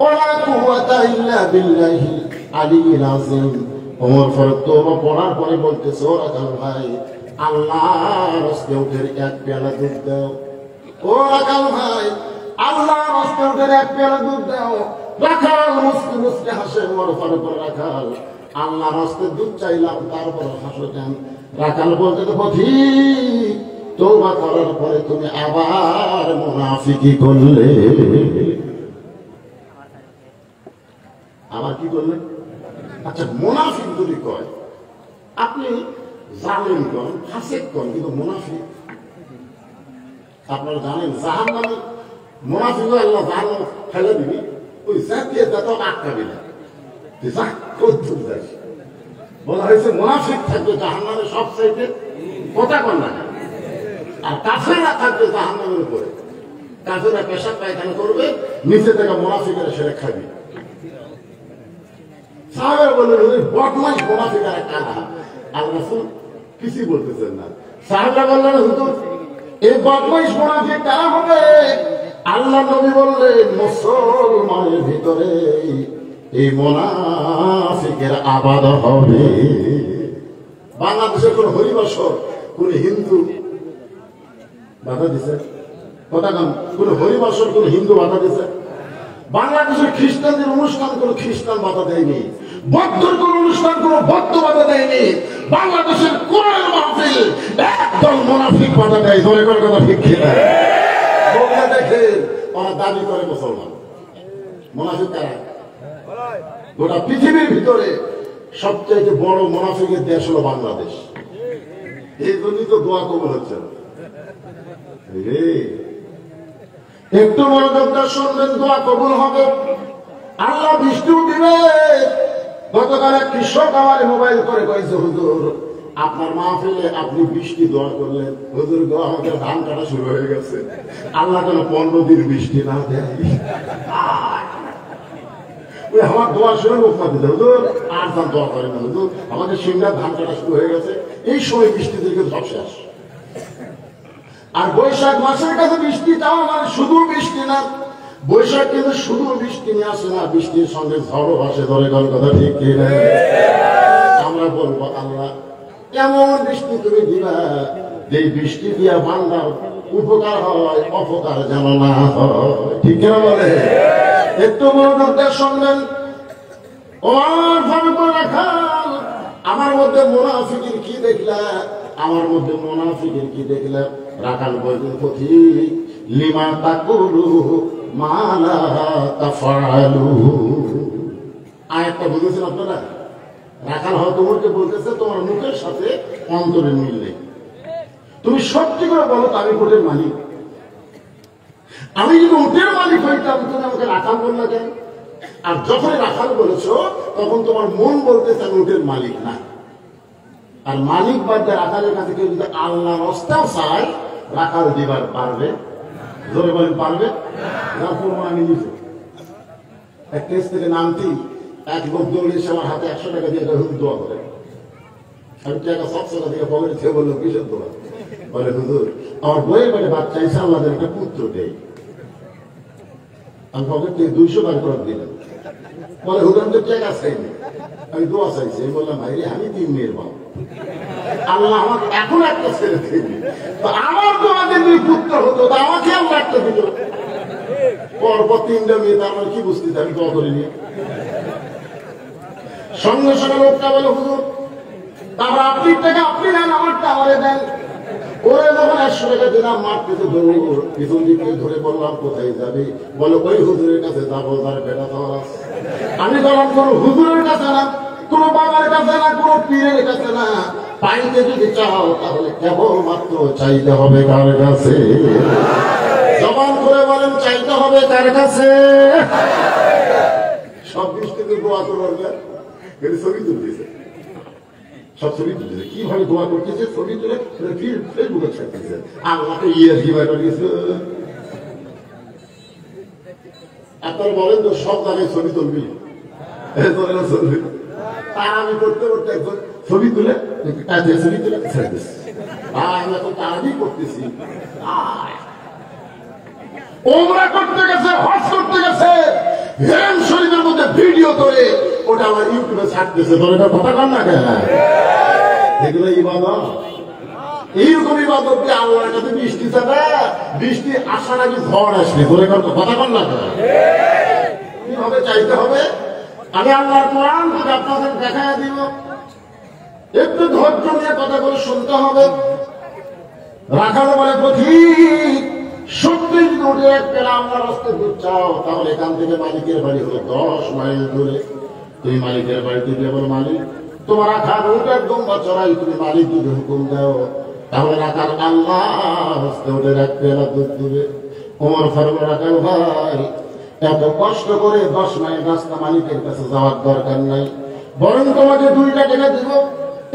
ওয়ালা কুওয়াতা ইল্লা বিল্লাহিল আলিয়্যিল আযীম। ওমর ফারুক তওবা পড়ার পরে বলতেছে, ও রাখাল ভাই, আল্লাহর রাস্তায় উঠে 1 পেয়ালা দুধ দাও। ও রাখাল ভাই, আল্লাহর রাস্তায় উঠে 1 পেয়ালা দুধ দাও। রাখাল মুসকে মুসকে হাসে। ওমর ফারুক রাখাল, আল্লাহর রাস্তায় দুধ চাইলাম, তারপর হাসো কেন? রাখাল বলতে তো পথিক, তওবা করার পরে তুমি আবার মুনাফিকি করলে। আবার কি করলে? আচ্ছা, মুনাফিক যদি কয়, আপনি জালেম কন, ফাসিক কন, কিন্তু মুনাফিক আপনারা জানেন জাহান্নামে মুনাফিক আল্লাহ জাহান্নামে ফেলে দিবি, ওই জাতীয় যত আটকাবি না, বলা হয়েছে মুনাফিক থাকবে জাহান্নামে সবচাইতে। কথা কন না। আর কাফেররা থাকবে জাহান্নামের উপরে। কাফেররা পেশাব পায়খানা করবে, নিচে থেকে মুনাফিকেরা সেরে খাবি। সাহাবারা বললেন, বদমাইশ মুনাফিক আর কানা। আল্লাহ রাসূল কিছুই বলতেছেন না। সাহাবারা বললেন, হুজুর এই বদমাইশ মুনাফিক কারা হবে? আল্লাহ নবী বললেন, মুসলমানের ভিতরে এই মুনাফিকের আবাদ হবে। বাংলাদেশের কোন হরিবাসর কোন হিন্দু বাধা দিছে? কথা কান, কোন হরিবাসর কোন হিন্দু বাধা দিছে? বাংলাদেশের খ্রিস্টানদের অনুষ্ঠান কোনো খ্রিস্টান বাধা দেয়নি, বৌদ্ধর কোন অনুষ্ঠান কোনো বৌদ্ধ বাধা দেয়নি। বাংলাদেশের কোরআন মাহফিল একদল মুনাফিক বাধা দেয়। ধরে করে কথা ঠিক কিনা? বলতে দেখে ওরা দাবি করে মুসলমান। মুনাফিক কারা? গোটা পৃথিবীর ভিতরে সবচেয়ে বড় মুনাফিকের দেশ হলো বাংলাদেশ। এই জন্যই তো দোয়া কবুল হচ্ছে না। একটু মনোযোগটা শুনবেন, দোয়া কবুল হবে, আল্লাহ বৃষ্টি দিবে। গতকাল এক কৃষক আমার মোবাইল করে কয়েছে, হুজুর আপনার মাহফিলে আপনি বৃষ্টি দোয়া করলেন, হুজুর গো আমাদের ধান কাটা শুরু হয়ে গেছে, আল্লাহ যেন 15 দিন বৃষ্টি না দেয়। আমার দোয়া শুনে মুখমা দিতে, হুজুর আর ধান দোয়া করেন না, হুজুর আমাদের সিংহার ধান কাটা শুরু হয়ে গেছে, এই সময় বৃষ্টি দিকে সব শেষ। আর বৈশাখ মাসের কাছে বৃষ্টি চাওয়া মানে শুধু বৃষ্টি না, বৈশাখ কিন্তু শুধু বৃষ্টি নিয়ে আসে না, বৃষ্টির সঙ্গে ঝড়ও ভাসে। ধরে গেল কথা ঠিক কিনা? আমরা বলবো আল্লাহ এমন বৃষ্টি তুমি দিবা যে বৃষ্টি দিয়া বান্দার উপকার হয়, অপকার যেন না হয়। ঠিক কিনা বলে? একটু মনোযোগটা শুনবেন। আমার ভাবে করে রাখাল, আমার মধ্যে মুনাফিকের কি দেখলা? আমার মধ্যে মুনাফিকের কি দেখলা? রাখাল বলতেন পথিক লিমা তাকুলু মালা তাফআলু। আয়াতটা বুঝেছেন আপনারা? রাখাল হয়তো ওরকে বলতেছে তোমার মুখের সাথে অন্তরের মিল নেই। তুমি সত্যি করে বলো তো আমি কোটের মালিক। আমি যদি উটের মালিক হইতাম তুমি আমাকে রাখাল বললে কেন? আর যখন রাখাল বলেছো তখন তোমার মন বলতেছে আমি উটের মালিক না। আর মালিক বাদে রাখালের কাছে কেউ যদি আল্লাহ রাস্তাও চায় রাখাল দিবার পারবে? জোরে বলেন পারবে? আমি নিজে এক কেস থেকে নামতেই এক লোক দৌড়ে এসে আমার হাতে 100 টাকা দিয়ে হুজুর দোয়া করে। আমি টাকা 700 টাকা দিয়ে পকেটে থেকে বললো কিসের দোয়া? বলে হুজুর আমার বইয়ের বাড়ি বাচ্চা এসে আল্লাহ একটা পুত্র দেয়। আমি পকেট থেকে 200 টাকা করে দিলাম। বলে হুজুর আমি তো টাকা চাইনি, আমি দোয়া চাইছি। আমি বললাম ভাই রে আমি 3 মেয়ের বাপ, আল্লাহ আমাকে এখন একটা ছেলে দেয়নি, তো আমার তোমাদের পুত্র হতো তো আমাকে আল্লাহ একটা দিল। পরপর 3টা মেয়ে, তার মানে কি বুঝতে আমি দোয়া করিনি। সঙ্গে সঙ্গে লোকটা বলে হুজুর তারপর আপনি টাকা আপনি নেন, আমারটা আমারে দেন। ওরে যখন 100 টাকা দিলাম মারতেছে, পিছন দিকে ধরে বললাম কোথায় যাবি? বলে ওই হুজুরের কাছে যাবো যার বেটা খাওয়া। আমি বললাম কোন হুজুরের কাছে না, কোন বাবার কাছে না, কোন পীরের কাছে না, পাইতে যদি চাও তাহলে কেবলমাত্র চাইতে হবে কার কাছে? জবান করে বলেন চাইতে হবে কার কাছে? সব দৃষ্টিতে দোয়া করবে, ছবি তুলতেছে, সব ছবি তুলতেছে, কিভাবে দোয়া করতেছে ছবি তুলে ফেসবুকে ছাড়তেছে। আল্লাহকে দিয়েছে। আপনারা বলেন তো সব জায়গায় ছবি তুলবি? ছবি তার আমি করতে করতে একজন ছবি তুলে ছবি তুলে ছাড়তেছে। আমি এখন তারাই করতেছি। ওমরা করতে গেছে, হজ করতে গেছে, হেরাম শরীফের মধ্যে ভিডিও করে ওটা আমার ইউটিউবে ছাড়তেছে। তোর এটা কথা কর না কেন? এগুলো ইবাদত। এইরকম ইবাদত যে আল্লাহর কাছে বৃষ্টি চাবে, বৃষ্টি আসার আগে ঝড় আসবে। তোর কথা কর না কেন? কিভাবে চাইতে হবে? আমি আল্লাহর কোরআন থেকে আপনাদের দেখা দিব, একটু ধৈর্য নিয়ে কথাগুলো শুনতে হবে। রাখালো বলে পথিক সত্যি যদি উঠে এক পেলা আল্লাহর রাস্তায় দুধ চাও তাহলে এখান থেকে মালিকের বাড়ি হলো 10 মাইল দূরে। তুমি মালিকের বাড়িতে গিয়ে বলো মালিক তোমার রাখার উঠ একদম বা চড়াই, তুমি মালিক যদি হুকুম দাও তাহলে রাখার আল্লাহ হস্তে উঠে এক পেলা দুধ দিবে। ওমর ফারুক রাখাল ভাই এত কষ্ট করে 10 মাইল রাস্তা মালিকের কাছে যাওয়ার দরকার নাই, বরং তোমাকে 2টা টাকা দিব,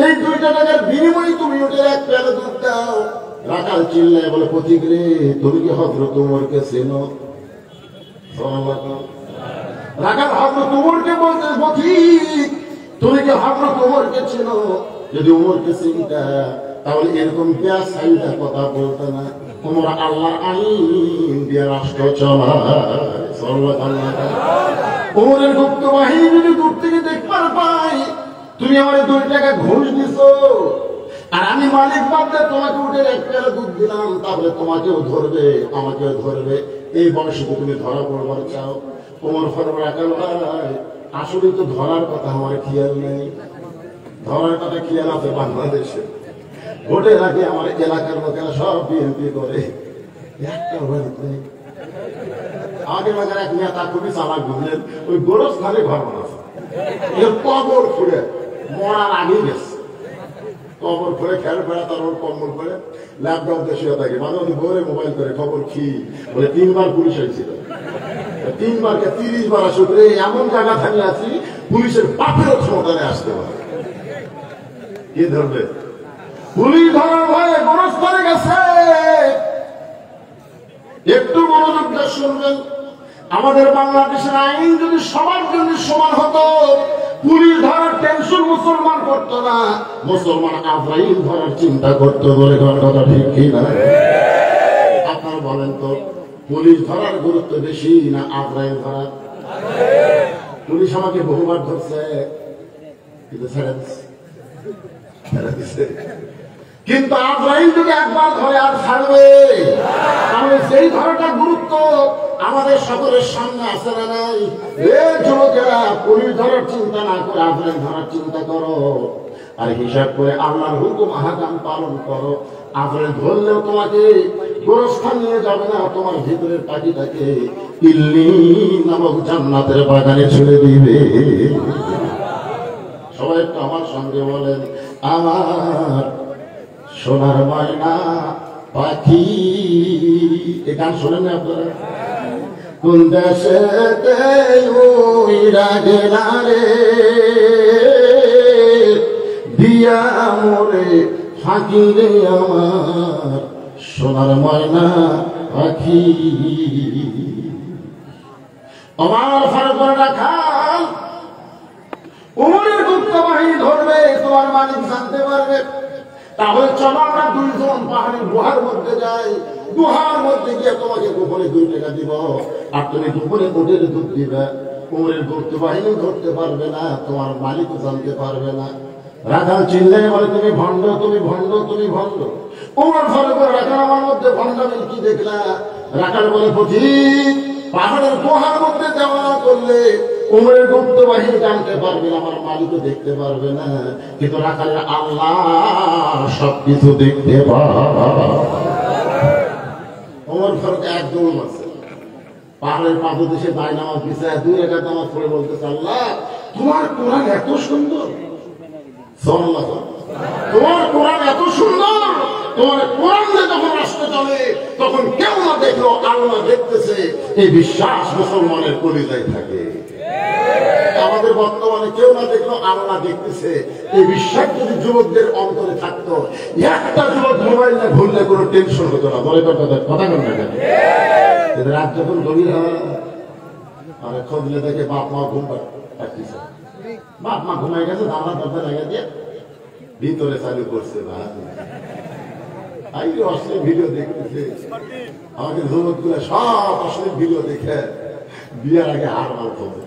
এই 2টা টাকার বিনিময়ে তুমি উঠে এক পেলা দুধ দাও। রাখাল চিল্লায় বলে পথিক রে তুমি কি হযরত ওমরকে চেনো? রাখাল হযরত ওমরকে বলতে পথিক তুমি কি হযরত ওমরকে চেনো? যদি ওমরকে চিনতা তাহলে এরকম পেঁয়াজ সাইডা কথা বলতে না। ওমর আল্লাহর আইন দিয়ে রাষ্ট্র চালায়। ওমরের গুপ্ত বাহিনী যদি দূর থেকে দেখবার পাই তুমি আমার 2 টাকা ঘুষ দিছো, আর আমি মালিক বাদে তোমাকে উঠে এক পেয়ালা দুধ দিলাম, তাহলে তোমাকেও ধরবে আমাকেও ধরবে। এই বয়সে তুমি ধরা পড়বার চাও? ওমর ফারুক রাখাল ভাই আসলে তো ধরার কথা আমার খেয়াল নেই, ধরার কথা খেয়াল আছে বাংলাদেশে। ভোটের আগে আমার এলাকার লোকেরা সব বিএনপি করে, একটা বাড়িতে নেই। আগে বাজার এক নেতা খুবই চালাক বুঝলেন, ওই গোরস্থানে ঘর বানাচ্ছে, কবর খুঁড়ে মরার আগেই গেছে, কবর খুঁড়ে খেয়াল করে তার ওর কম্বল করে ল্যাপটপ শুয়ে থাকে, মাঝে মাঝে ভোরে মোবাইল করে খবর কি বলে 3 বার পুলিশ হয়েছিল, 3 বারকে 30 বার আসুক রে, এমন জায়গা থাকলে আছি পুলিশের পাপেরও ক্ষমতায় আসতে পারে। কি ধরবে পুলিশ ধরার ভয়ে গোরস্থানে গেছে। একটু মনোযোগ দিয়ে শুনবেন, আমাদের বাংলাদেশের আইন যদি সবার জন্য সমান হতো, পুলিশ ধরার টেনশন মুসলমান করতো না, মুসলমান আজরাইল ধরার চিন্তা করতো। বলে কথা ঠিক কিনা? আপনারা বলেন তো, পুলিশ ধরার গুরুত্ব বেশি না আজরাইল ধরার? পুলিশ আমাকে বহুবার ধরছে, কিন্তু ছেড়ে দিচ্ছে। কিন্তু আজরাইল যদি একবার ধরে আর ছাড়বে, তাহলে সেই ধরাটা গুরুত্ব আমাদের সকলের সামনে আসে না নাই? যুবকেরা, পুলিশ ধরার চিন্তা না করে আজরাইল ধরার চিন্তা করো, আর হিসাব করে আল্লাহর হুকুম আহকাম পালন করো। আজরাইল ধরলেও তোমাকে গোরস্থান নিয়ে যাবে না, তোমার ভিতরের পাখিটাকে ইল্লিন নামক জান্নাতের বাগানে ছেড়ে দিবে। সবাই একটু আমার সঙ্গে বলেন, আমার সোনার ময়না পাখি। এ গান শোনেন না আপনারা? কোন দেশেতে উইরা গেলা রে, দিয়া মোরে ফাঁকি রে আমার সোনার ময়না পাখি। আমার ফারুক রাখাল উমরের গুপ্ত বাহিনী ধরবে, তোমার মালিক জানতে পারবে। তাহলে চলো আমরা 2 জন পাহাড়ের গুহার মধ্যে যাই, গুহার মধ্যে গিয়ে তোমাকে গোপনে 2 টাকা দিব, আর তুমি গোপনে ওটের দুধ দিবে। উমরের গুপ্ত বাহিনী ধরতে পারবে না, তোমার মালিকও জানতে পারবে না। রাখাল চিল্লাই বলে, তুমি ভণ্ড, তুমি ভণ্ড, তুমি ভণ্ড। উমর ফারুক রাখাল, আমার মধ্যে ভণ্ডামি কি দেখলা? রাখাল বলে, পথিক, পাহাড়ের গুহার মধ্যে যাওয়া করলে উমরের গুপ্ত বাহিনী জানতে পারবে না, আমার মালিকও দেখতে পারবে না, কিন্তু রাখালের আল্লাহ সবকিছু দেখতে পাবে। ওমর ফারুক একদম আছে, পাহাড়ের পাদদেশে দায় নামাজ বিছায় 2 রাকাত নামাজ পড়ে বলতেছে, আল্লাহ তোমার কোরআন এত সুন্দর, তোমার কোরআন এত সুন্দর, তোমার কোরআন যখন রাষ্ট্র চলে তখন কেউ না দেখলো আল্লাহ দেখতেছে, এই বিশ্বাস মুসলমানের কলিজায় থাকে। আমাদের বর্তমানে কেউ না দেখলো আল্লাহ দেখতেছে, এই বিশ্বাস যদি যুবকদের অন্তরে থাকতো, একটা যুবক মোবাইল না ঘুরলে কোনো টেনশন হতো না। বলে কথা কথা বল না কেন? রাত যখন গভীর হয় আর খোঁজলে দেখে বাপ মা ঘুম পাচ্ছে, বাপ মা ঘুমাই গেছে, দাঁড়া দরজা লাগিয়ে দিয়ে ভিতরে চালু করছে, অশ্লীল ভিডিও দেখতেছে। আমাকে যুবক গুলো সব অশ্লীল ভিডিও দেখে বিয়ের আগে হারবাল খোঁজে,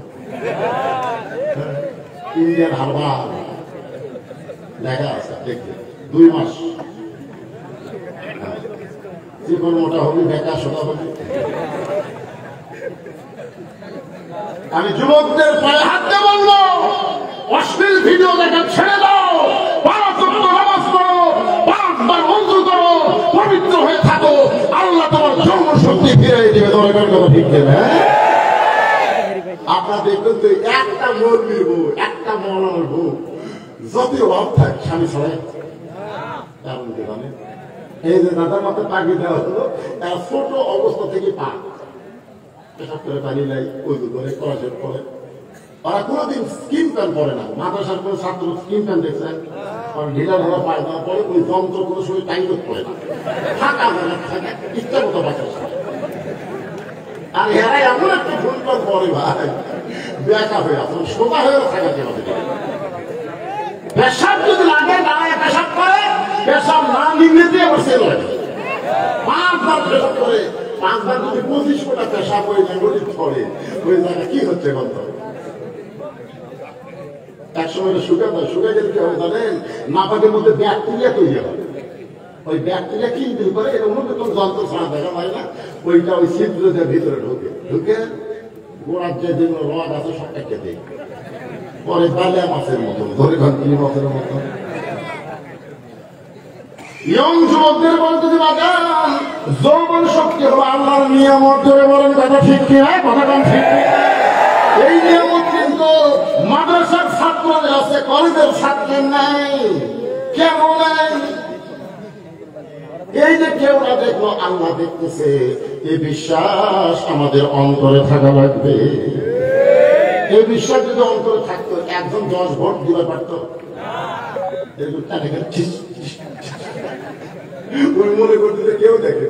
ইন্ডিয়ান হারবাল লেখা আছে, দেখতে 2 মাস জীবন মোটা হবি, বেকার সোনা হবি। আমি যুবকদের পায়ে হাত দিয়ে বলবো, অশ্লীল ভিডিও দেখা ছেড়ে দাও, 5 ওয়াক্ত নামাজ পড়ো, 5 বার ওযু করো, পবিত্র হয়ে থাকো, আল্লাহ তোমার জন্ম শক্তি ফিরিয়ে দিবে। দরকার কথা ঠিক না? আপনারা দেখবেন তো, একটা মৌলবীর বউ, একটা মৌলানার বউ যত অভাব থাক স্বামী ছাড়াই এমন জানে। এই যে দাদার মাথায় পাখি দেওয়া হলো, তার ছোট অবস্থা থেকে পা পেশাব করে পানি নাই, ওই করে কলেজের পরে ওরা কোনোদিন স্কিন প্যান্ট পরে না। মাদ্রাসার কোনো ছাত্র স্কিন প্যান্ট দেখছেন? ঢিলা ঢালা পায়খানা পরে, ওই যন্ত্র কোনো সময় টাইম পরে না, ফাঁকা থাকে ইচ্ছা মতো বাঁচার। আর এরা এমন একটা ভুল পরে ভাই, বেকা হয়ে আসুন, সোজা হয়ে থাকাতে হবে। পেশাব যদি লাগে দাঁড়ায় পেশাব করে, পেশাব না নিংড়ে দিয়ে বসে লাগে। 5 বার পেশাব করে, 5 বার যদি 25 ফোঁটা পেশাব হয়ে যায়, গরিব ছড়ে, ওই জায়গা কি হচ্ছে বলতে হবে? এক সময় শুকে গেলে কি হবে জানেন? নাপাকের মধ্যে ব্যাকটেরিয়া তৈরি হবে। ওই ব্যাকটেরিয়া কি দিন করে, এটা অন্য কোনো যন্ত্র ছাড়া দেখা যায় না, ওইটা ওই ছিদ্র ভিতরে ঢুকে গোড়ার যে যেগুলো রড আছে সব কেটে পরে বালিয়া মাছের মতন ধরে ঘন্টি মাছের মতন। ইয়ং যুবকদের বলতে যে বাজান যৌবন শক্তি হলো আল্লাহর নিয়ামত, ধরে বলেন কথা ঠিক কিনা, কথা কম ঠিক কিনা? এই নিয়ামত কিন্তু মাদ্রাসার ছাত্রদের আছে, কলেজের ছাত্রের নাই। কেন নাই? এই যে কেউ না দেখলো আল্লাহ দেখতেছে, এই বিশ্বাস আমাদের অন্তরে থাকা লাগবে। এই বিশ্বাস যদি অন্তরে থাকতো, একজন 10 ভোট দিতে পারতো? ওই মনে করতে কেউ দেখে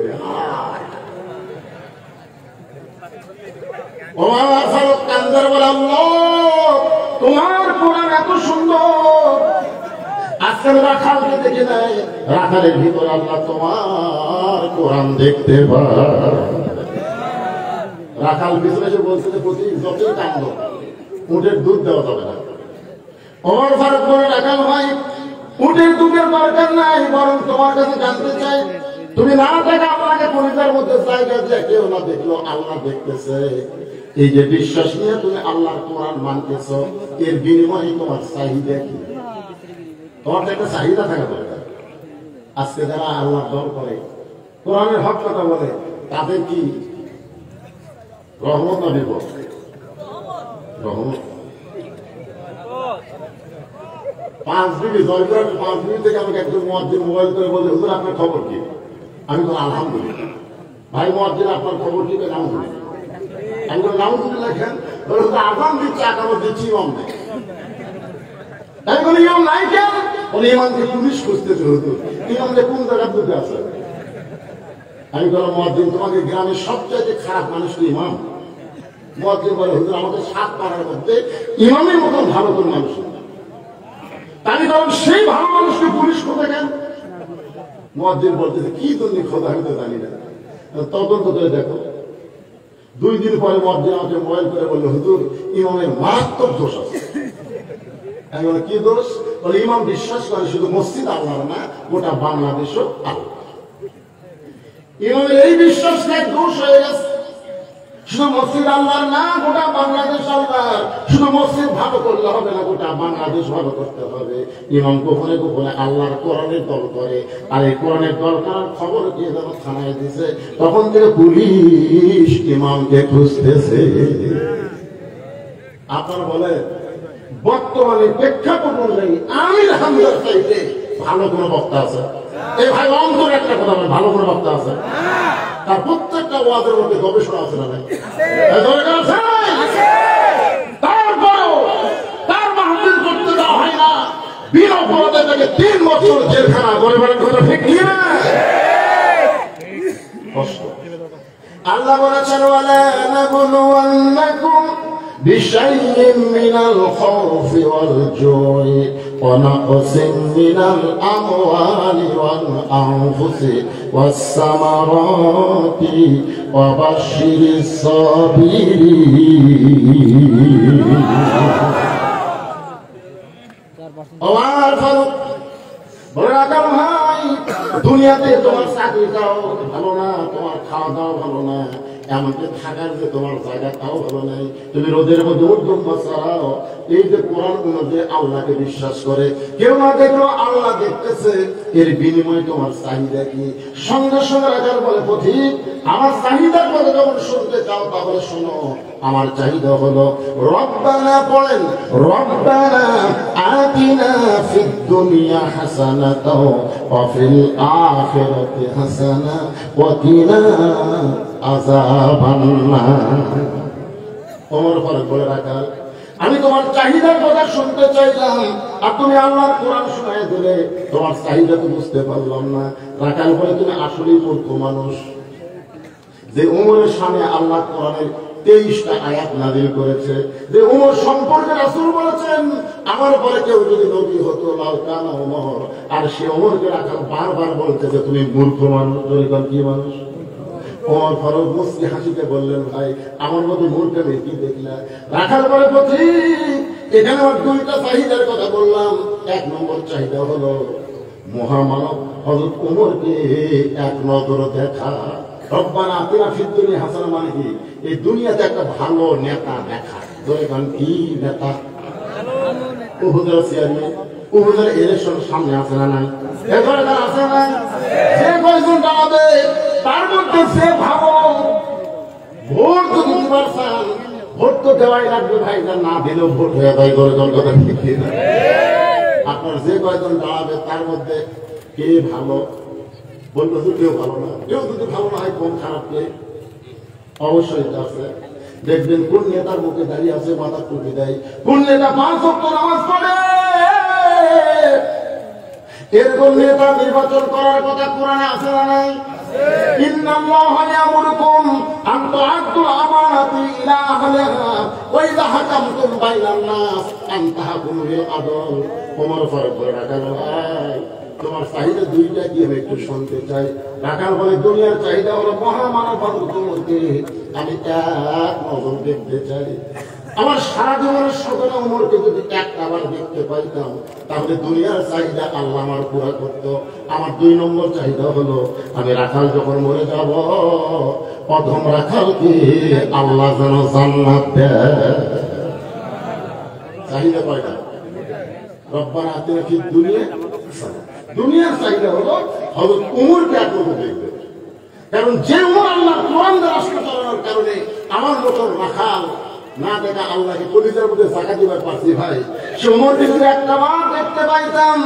তোমার কোরআন এত সুন্দর, আজকাল রাখালকে দেখে নেয়, রাখালের ভিতর আল্লাহ তোমার কোরআন দেখতে পায়। রাখাল পিছনে এসে বলছে যে প্রতি যতই কান্দ উটের দুধ দেওয়া যাবে না। ওমর ফারুক বলে রাখাল ভাই উটের দুধের দরকার নাই, বরং তোমার কাছে জানতে চাই তুমি না দেখে আপনাকে পরিবারের মধ্যে জায়গা দিয়ে কেউ না দেখলো আল্লাহ দেখতেছে, এই যে বিশ্বাস নিয়ে তুমি আল্লাহর কোরআন মানতেছ, এর বিনিময়ে তোমার চাহিদা কি? তোমার একটা চাহিদা থাকা দরকার। আজকে যারা আল্লাহ দর করে, কোরআনের হক কথা বলে, তাদের কি রহমত না বিপদ? রহমত। 5 মিনিট 5 মিনিট থেকে আমাকে একজন মুয়াজ্জিন মোবাইল করে বলছে হুজুর আপনার খবর কি? আমি বললাম আলহামদুলিল্লাহ। ভাই মুয়াজ্জিন আপনার খবর কি? আলহামদুলিল্লাহ। আমি বললাম আলহামদুলিল্লাহ কেন? আজান দিচ্ছে, আগামী দিচ্ছি ইমাম নেই। আমি বলি ইমাম নাই কেন? বলে ইমামকে পুলিশ খুঁজতেছে হুজুর, ইমামকে কোন জায়গায় দুটো আছে? আমি বললাম মুয়াজ্জিন তোমাকে গ্রামের সবচেয়ে খারাপ মানুষ তো ইমাম। মুয়াজ্জিন বলে হুজুর আমাকে 7 পাড়ার মধ্যে ইমামের মতন ভালো কোন মানুষ নেই। আমি বললাম সেই ভালো মানুষকে পুলিশ কোথায় কেন? মুয়াজ্জিন বলতেছে কি জন্য খোদা আমি তো জানি না, তদন্ত করে দেখো। 2 দিন পরে মুয়াজ্জিন আমাকে মোবাইল করে বললো হুজুর ইমামের মারাত্মক দোষ আছে। আমি বললাম কি দোষ? বলে ইমাম বিশ্বাস করে শুধু মসজিদ আল্লাহর না, গোটা বাংলাদেশও আল্লাহ। ইমামের এই বিশ্বাসটাই দোষ হয়ে গেছে। শুধু মসজিদ আল্লাহর না, গোটা বাংলাদেশ আল্লাহর। শুধু মসজিদ ভালো করলে হবে না, গোটা বাংলাদেশ ভালো করতে হবে। ইমাম গোপনে গোপনে আল্লাহর কোরআনের দল করে, আর এই কোরআনের দল করার খবর দিয়ে যখন থানায় দিছে, তখন থেকে পুলিশ ইমামকে খুঁজতেছে। আপনার বলে বর্তমানে প্রেক্ষাপট অনুযায়ী আমির হামজার চাইতে ভালো কোনো বক্তা আছে? এই ভাই অন্তর একটা কথা বলে, ভালো কোনো বক্তা আছে? তার প্রত্যেকটা ওয়াজের মধ্যে গবেষণা আছে না নাই? তারপরেও তার মাহফিল করতে দেওয়া হয় না, বিনা অপরাধে তাকে 3 বছর জেলখানা করে বেড়ার কথা ঠিক কি না? কষ্ট। আল্লাহ বলেছেন ওয়ালা নাবলুওয়ান্নাকুম বিশাইইন মিনাল খাউফি ওয়াল জুই ওয়া নাকসিন মিনাল আমওয়ালি ওয়াল আনফুসি ওয়াস সামারাতি ওয়া বাশশিরিস সাবিরিন। ওমর ফারুক বলে রাখাল ভাই দুনিয়াতে তোমার চাকরিটাও ভালো না, তোমার খাওয়া দাওয়া ভালো না, এমনকি থাকার যে তোমার জায়গাটাও ভালো নাই। তুমি রোদের মধ্যে উদ্যম বাঁচাও। এই যে কোরআন অনুযায়ী আল্লাহকে বিশ্বাস করে, কেউ না দেখলো আল্লাহ দেখতেছে, এর বিনিময়ে তোমার চাহিদা কি? সঙ্গে সঙ্গে রাখাল বলে পথিক আমার চাহিদার কথা যখন শুনতে চাও তাহলে শোনো। আমার চাহিদা হলো রব্বানা, পড়েন রব্বানা আতিনা ফিদ দুনিয়া হাসানাতাও ওয়া ফিল আখিরাতি হাসানা ওয়া কিনা আযাবান নার। ওমর ফারুক বলে রাখাল আমি তোমার চাহিদার কথা শুনতে চাইলাম, আর তুমি আল্লাহর কোরআন শোনায় দিলে, তোমার চাহিদা তো বুঝতে পারলাম না। রাখাল বলে তুমি আসলেই মূর্খ মানুষ। যে ওমরের সামনে আল্লাহ কোরআনের 23টা আয়াত নাযিল করেছে, যে ওমর সম্পর্কে রাসূল বলেছেন আমার পরে কেউ যদি নবী হতো লাউ কানা ওমর, আর সে ওমরকে রাখাল বারবার বলতে যে তুমি মূর্খ মানুষ। কি মানুষ? ওমর ফারুক মুস্কি হাসিতে বললেন ভাই আমার মতো মূর্খ কি দেখলা? রাখাল বলে পথিক এখানে আমার 2টা চাহিদার কথা বললাম। 1 নম্বর চাহিদা হলো মহামানব হযরত ওমরকে এক নজর দেখা। রব্বানা আতিনা ফিদ দুনিয়া হাসানা মানে কি এই দুনিয়াতে একটা ভালো নেতা দেখা। যখন কি নেতা উহুদের চেয়ারম্যান উহুদের ইলেকশন সামনে আছে না নাই? এবারে তার আছে না? যে কয়জন দাঁড়াবে তার মধ্যে সে ভালো ভোট যদি দিবার চান ভোট তো দেওয়াই লাগবে ভাই, না দিলেও ভোট হয়ে যায়। গরজন কথা ঠিক না? আপনার যে কয়জন দাঁড়াবে তার মধ্যে কে ভালো বলবো? কেউ ভালো না। কেউ যদি ভালো না হয় কোন খারাপ কে অবশ্যই আছে। দেখবেন কোন নেতার মুখে দাঁড়িয়ে আছে মাথা টুপি দেয়, কোন নেতা 5 ওয়াক্ত নামাজ পড়ে। এরকম নেতা নির্বাচন করার কথা কোরআনে আছে না নাই? ইন্নাল্লাহা ইয়ামুরুকুম আন তুআদ্দুল আমানাতি ইলা আহলিহা ওয়া ইযা হাকামতুম বাইনান নাস আন তাহকুমু বিল আদল। ওমর ফারুক বলে রাখাল ভাই তোমার চাহিদা দুইটা কি আমি একটু শুনতে চাই। রাখাল বলে দুনিয়ার চাহিদা হলো মহামানব তোমাকে আমি এক নজর দেখতে চাই। আমার সারা জীবনের সকলে ওমরকে যদি একবার দেখতে পাইতাম তাহলে দুনিয়ার চাহিদা আল্লাহ আমার পুরা করতো। আমার 2 নম্বর চাহিদা হলো আমি রাখাল যখন মরে যাব প্রথম রাখালকে আল্লাহ যেন জান্নাত দেয়। চাহিদা কয়টা? রব্বানা আতিনা ফিদ দুনিয়া হাসানা। দুনিয়ার চাহিদা হলো হযরত ওমরকে একবার দেখবে, কারণ যে ওমর আল্লাহর কোরআন দ্বারা রাষ্ট্র চালানোর কারণে আমার মতো রাখাল না দেখা আল্লাহকে কলিজার মধ্যে জায়গা দিবার পারছি ভাই। সে ওমরকে যদি একবার দেখতে পাইতাম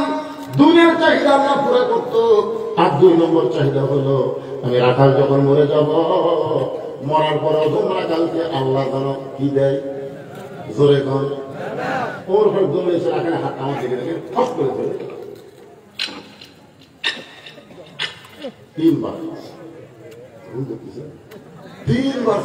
দুনিয়ার চাহিদা আল্লাহ পুরো করতো। আর 2 নম্বর চাহিদা হলো আমি রাখাল যখন মরে যাব মরার পর তোমরা কালকে আল্লাহ যেন কি দেয় জোরে কর। ওর পর দমে এসে রাখালে হাত আমার দিকে দেখে ফস করে ধরে 3 বার 3 বার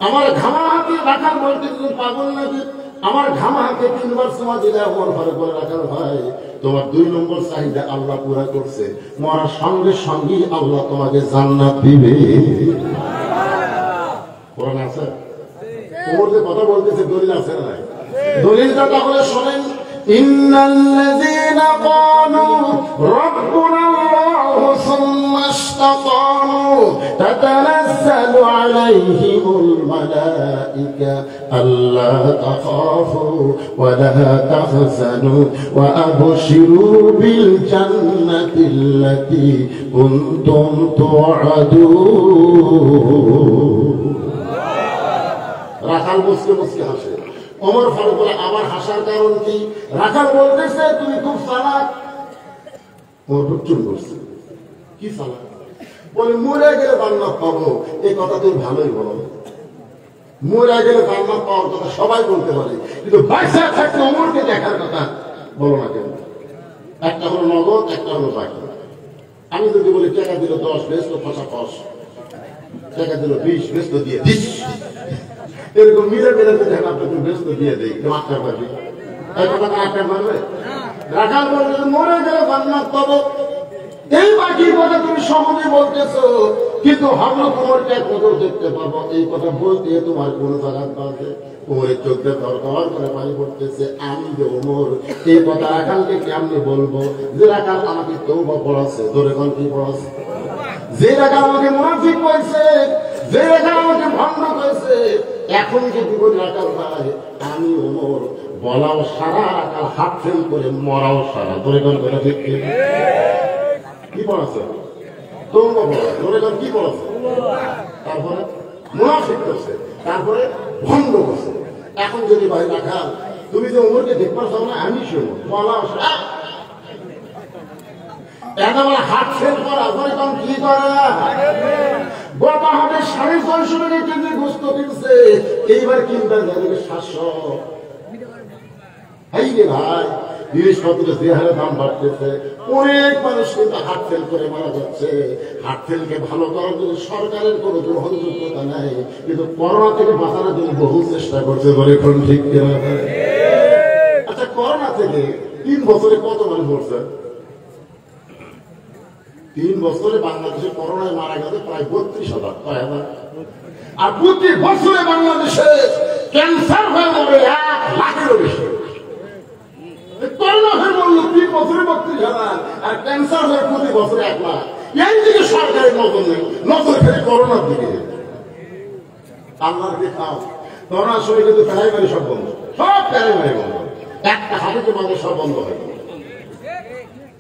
আমার ঘামা হাতে রাখার বলতে পাগল নাকি? আমার ঘামা হাতে 3 বার সময় দিলে আমার ঘরে করে রাখার ভাই তোমার 2 নম্বর চাহিদা আল্লাহ পুরা করছে। মরার সঙ্গে সঙ্গে আল্লাহ তোমাকে জান্নাত দিবে। কোরআন আছে? ওমর যে কথা বলতেছে দলিল আছে না? দলিলটা তাহলে শোনেন। ইন্নাল্লাযীনা ক্বালু রাব্বুনাল্লাহু সুম্মা ইসতাকামু তাতানাজ্জালু আলাইহিমুল মালাঈকা আল্লা তাখাফু ওয়া লা তাহজানু ওয়া আবশিরু বিল জান্নাতিল্লাতী কুনতুম তুআদুন। রাখাল মুসকে মুসকে হাসে। ওমর ফারুক বলে আমার হাসার কারণ কি? রাখাল বলতেছে তুমি খুব চালাক। ওমর চুপ করছে। কি চালাক? বলে মরে গেলে জান্নাত পাবো, এই কথা তুই ভালোই বলো। মরে গেলে জান্নাত পাওয়ার কথা সবাই বলতে পারে, কিন্তু বাইসা থাকতে ওমরকে দেখার কথা বলো না কেন? একটা হলো নগদ, একটা হলো বাকি। আমি যদি বলি টাকা দিল 10 বেশ তো 50, টাকা দিল 20 বেশ তো দিয়ে দিস, এরকম মিলে মিলে দেখা আপনাকে ব্যস্ত দিয়ে দেয় কেউ আটকার পারবে? এই কথা আটকার পারবে? রাখাল বলতে মরে গেলে জান্নাত পাবো, এই বাকি কথা তুমি সহজে বলতেছো, কিন্তু হযরত ওমরকে এক নজর দেখতে পাবো এই কথা বলতে তোমার কোন জায়গা আছে? ওমরের চোখে দরদর করে পানি পড়তেছে। আমি যে ওমর এই কথা রাখালকে কেমনে বলবো? যে রাখাল আমাকে তওবা পড়াছে, ধরে কোন কি পড়াছে? যে রাখাল আমাকে মুনাফিক কইছে, যে রাখাল আমাকে ভণ্ড কইছে, এখন যে বিপদ রাখাল ভাই আমি ওমর বলাও সারা রাখাল হাত ফেল করে মরাও সারা, ধরে কোন করে ঠিক কি পড়াছে? তওবা পড়াছে, ধরে কোন কি পড়াছে? তারপরে মুনাফিক করছে, তারপরে ভণ্ড করছে। এখন যদি ভাই রাখাল তুমি যে ওমরকে দেখবার চাও না, আমি শুনো বলাও সারা একেবারে হাত ফেল করা, ধরে কোন কি করে? গোটা হাতে 650 মিনিট কেজি গোস্ত কিনছে, এইবার কিনতে যাবে 700। এই রে ভাই জিনিসপত্রের যে হারে দাম বাড়তেছে, অনেক মানুষ কিন্তু হাত ফেল করে মারা যাচ্ছে। হাত ফেলকে ভালো করার জন্য সরকারের কোনো গ্রহণযোগ্যতা নাই, কিন্তু করোনা থেকে বাঁচানোর জন্য বহু চেষ্টা করছে বলে এখন ঠিক কিনা? আচ্ছা করোনা থেকে 3 বছরে কত মানুষ মরছে? 3 বছরে বাংলাদেশে করোনায় মারা গেছে প্রায় 32,000, আর প্রতি বছরে বাংলাদেশে ক্যান্সার হয়ে মরে 1 লাখেরও বেশি। করোনা হয়ে মরল 3 বছরে 32,000, আর আর ক্যান্সার হয়ে প্রতি বছর 1 লাখ। এই দিকে সরকারের নজর নেই, নজর ফেলে করোনার দিকে। আল্লাহর খাও করোনার সময় কিন্তু প্রাইমারি সব বন্ধ, সব প্রাইমারি বন্ধ, একটা হাতে মানুষ সব বন্ধ হয়ে গেল।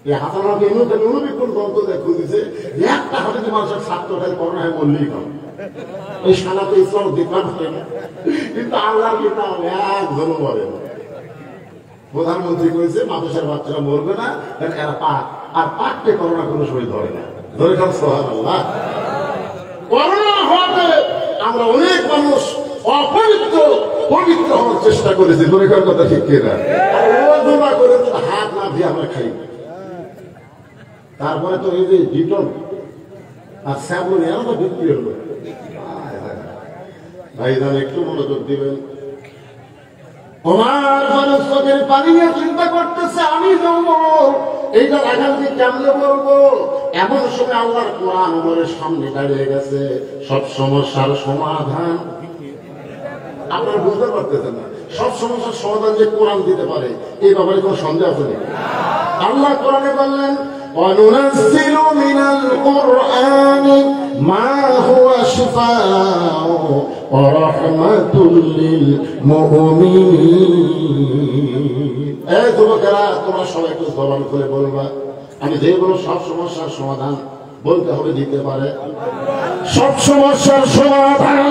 এই হাতানাকে অনুবিক্ষণ বন্ধ খুঁজেছে যে একটা হাতে মানুষের ছাত্রটাই করোনায় মরলেই কম। এই সালাতে ইসলাম দেখলাম কিন্তু আল্লাহর কিতাব একজনও বলে না। প্রধানমন্ত্রী করেছে মাদ্রাসার বাচ্চারা মরবে না, কারণ এরা পাক, আর পাককে করোনা কোনো সময় ধরে না। ধরে খান সুবহানাল্লাহ। করোনা হওয়াতে আমরা অনেক মানুষ অপবিত্র পবিত্র হওয়ার চেষ্টা করেছি। ধরে খান কথা ঠিক কিনা? ওজনা করে হাত না দিয়ে আমরা খাই। তারপরে তো এই যে ডিটল আর স্যাবলন এরা তো বিক্রি হলো। ভাইজান একটু মনোযোগ দিবেন। ওমর ফারুক চোখের পানি নিয়ে চিন্তা করতেছে, আমি যাবো এইটা আগামী কেমনে বলবো। এমন সময় আল্লাহর কোরআন ওমরের সামনে দাঁড়িয়ে গেছে। সব সমস্যার সমাধান আপনারা বুঝতে পারতেছেন না, সব সমস্যার সমাধান যে কোরআন দিতে পারে এই ব্যাপারে কোনো সন্দেহ আছে নাকি? আল্লাহ কোরআনে বললেন وَنُنَزِّلُ مِنَ الْقُرْآنِ مَا هُوَ شِفَاءٌ وَرَحْمَةٌ لِّلْمُؤْمِنِينَ। এই যুবকেরা তোমরা সবাই একটু জবান খুলে বলবা, আমি যেগুলো সব সমস্যার সমাধান বলতে হবে দিতে পারে, সব সমস্যার সমাধান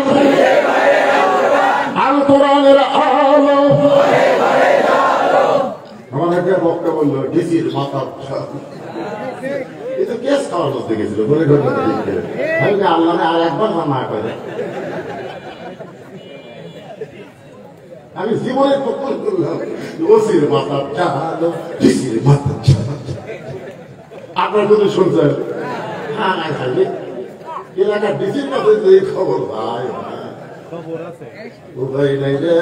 আল কোরআনের আলো। আমার একটা বক্তা বললো ডিসির মাথা কিন্তু কেস খাওয়ার মধ্যে গেছিল বলে আল্লাহ আর একবার না করে। আমি জীবনে প্রকল্প করলাম ওসির মাথা চালো ডিসির মাথা চালো। আপনার যদি শুনছেন হ্যাঁ এলাকার ডিসির মাথায় যে খবর ভাই উপায় নাই রে,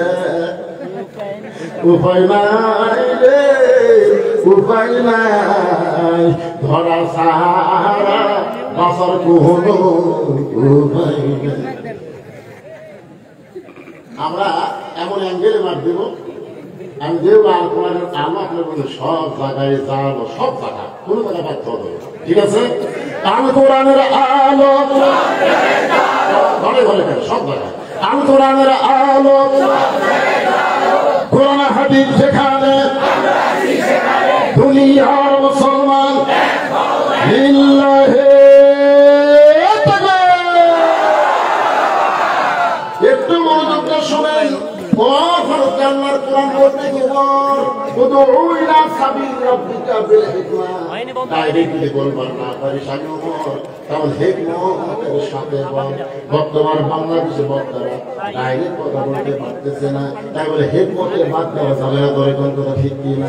উপায় নাই রে, উপায় নাই, ধরা সাহারা বাসার কোনো উপায় নাই। আমরা এমন অ্যাঙ্গেলে মার দেব, আমি যেগুলো আর কোরআনের আলো আপনার বলবো সব জায়গায় যাবো, সব জায়গা কোনো জায়গায় বাধ্য হবে, ঠিক আছে? আল কোরআনের আলো ঘরে ঘরে সব জায়গায়, আল কোরআনের আলো, কোরআন হাদিস যেখানে দুনিয়ার মুসলমান লিল্লাহি তাকবীর। একটু মনোযোগ দিয়ে শুনেন। আল্লাহর কোরআন বলতে উদউ ইলা সাবিল রাব্বিকা বিল হিকমা, ডাইরেক্টলি বলবার না পারি স্বামী ওমর, কারণ হিকমতের সাথে বল। বর্তমান বাংলাদেশে বক্তারা ডাইরেক্ট কথা বলতে পারতেছে না, তাই বলে হিকমতের বাদ দেওয়া যাবে না। ধরে কোন কথা ঠিক কি না?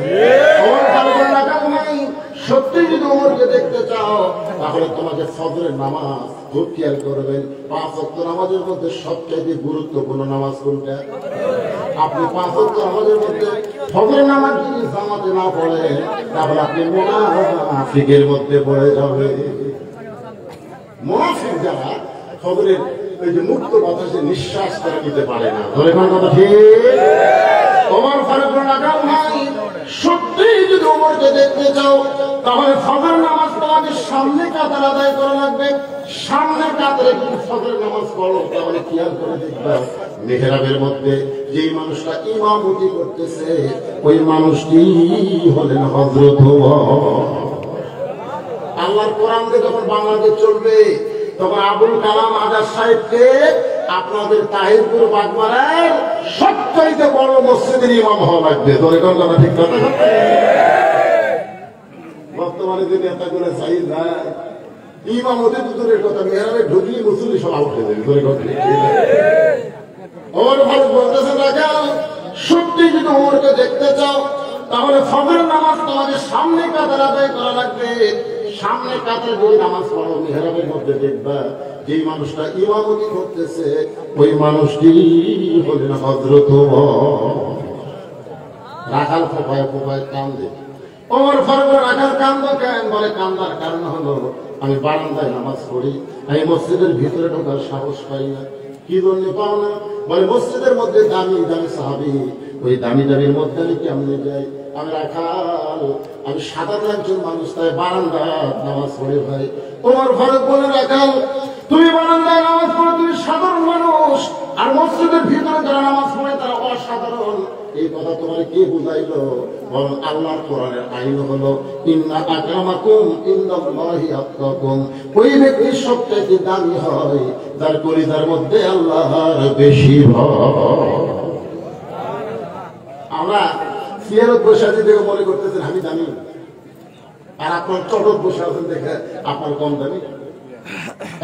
সত্যি যদি ওমরকে দেখতে চাও তাহলে তোমাকে ফজরের নামাজ খুব খেয়াল করবেন। 5 ওয়াক্ত নামাজের মধ্যে সবচেয়ে গুরুত্বপূর্ণ নামাজ কোনটা? আপনি 5 ওয়াক্ত নামাজের মধ্যে ফজরের নামাজ যদি জামাতে না পড়েন তাহলে আপনি মুনাফিকের মধ্যে পড়ে যাবে। মুনাফিক যারা ফজরের ওই যে মুক্ত বাতাসে নিঃশ্বাস করে নিতে পারে না। ধরে কোন কথা ঠিক? ওমর ফারুক রাদিয়াল্লাহু আনহু সত্যি যদি ওমরকে দেখতে চাও তাহলে ফজর নামাজ তোমাকে সামনে কাতার আদায় করা লাগবে। সামনে কাতারে যদি ফজর নামাজ পড়ো তাহলে খেয়াল করে দেখবা মেহরাবের মধ্যে যেই মানুষটা ইমামতি করতেছে ওই মানুষটি হলেন হযরত ওমর। আল্লাহর কোরআন দিয়ে যখন বাংলাদেশ চলবে তখন আবুল কালাম আজাদ সাহেবকে আপনাদের তাহিরপুর বাগমারার সবচাইতে বড় মসজিদের ইমাম হওয়া লাগবে। ধরে কোন কথা ঠিক কথা? বর্তমানে যে নেতাগুলো চাই না ইমামতি দূরের কথা, মেহরাবে ঢুকলি মুসল্লি সব আউট হয়ে যাবে। ধরে কথা ওমর ফারুক বলতেছে রাখা সত্যি যদি ওমরকে দেখতে চাও তাহলে ফজরের নামাজ তোমাদের সামনে কাতার আদায় করা লাগবে। সামনে কাতারে যদি নামাজ পড়ো মেহরাবের মধ্যে দেখবা যেই মানুষটা ইমামতি করতেছে ওই মানুষটি হলেন হযরত ওমর। রাখাল ফোপায় ফোপায় কান্দে। ওমর ফারুক রাখাল কান্দ কেন? বলে কান্দার কারণ হলো আমি বারান্দায় নামাজ পড়ি, আমি মসজিদের ভিতরে ঢোকার সাহস পাই না। কি জন্য পাও না? বলে মসজিদের মধ্যে দামি দামি সাহাবী, ওই দামি দামির মধ্যে আমি কেমনে যাই? আমি রাখাল, আমি সাধারণ একজন মানুষ, তাই বারান্দা নামাজ পড়ে ভাই। ওমর ফারুক বলে, রাখাল তুমি বারান্দায় নামাজ পড়ে তুমি সাধারণ মানুষ, আর মসজিদের ভিতরে যারা নামাজ পড়ে তারা অসাধারণ। এই কথা তোমার কে বুঝাইলো? বরং আল্লাহর কোরআনের আইন হলো ইন্না আকরামাকুম ইনদাল্লাহি আতকাকুম। ওই ব্যক্তি সবচেয়ে দামি হয় যার কলিজার মধ্যে আল্লাহর বেশি ভয়। আমরা সিয়ারত বসে আছি দেখে মনে করতেছেন আমি দামি, আর আপনার চটক বসে আছেন দেখে আপনার কম দামি।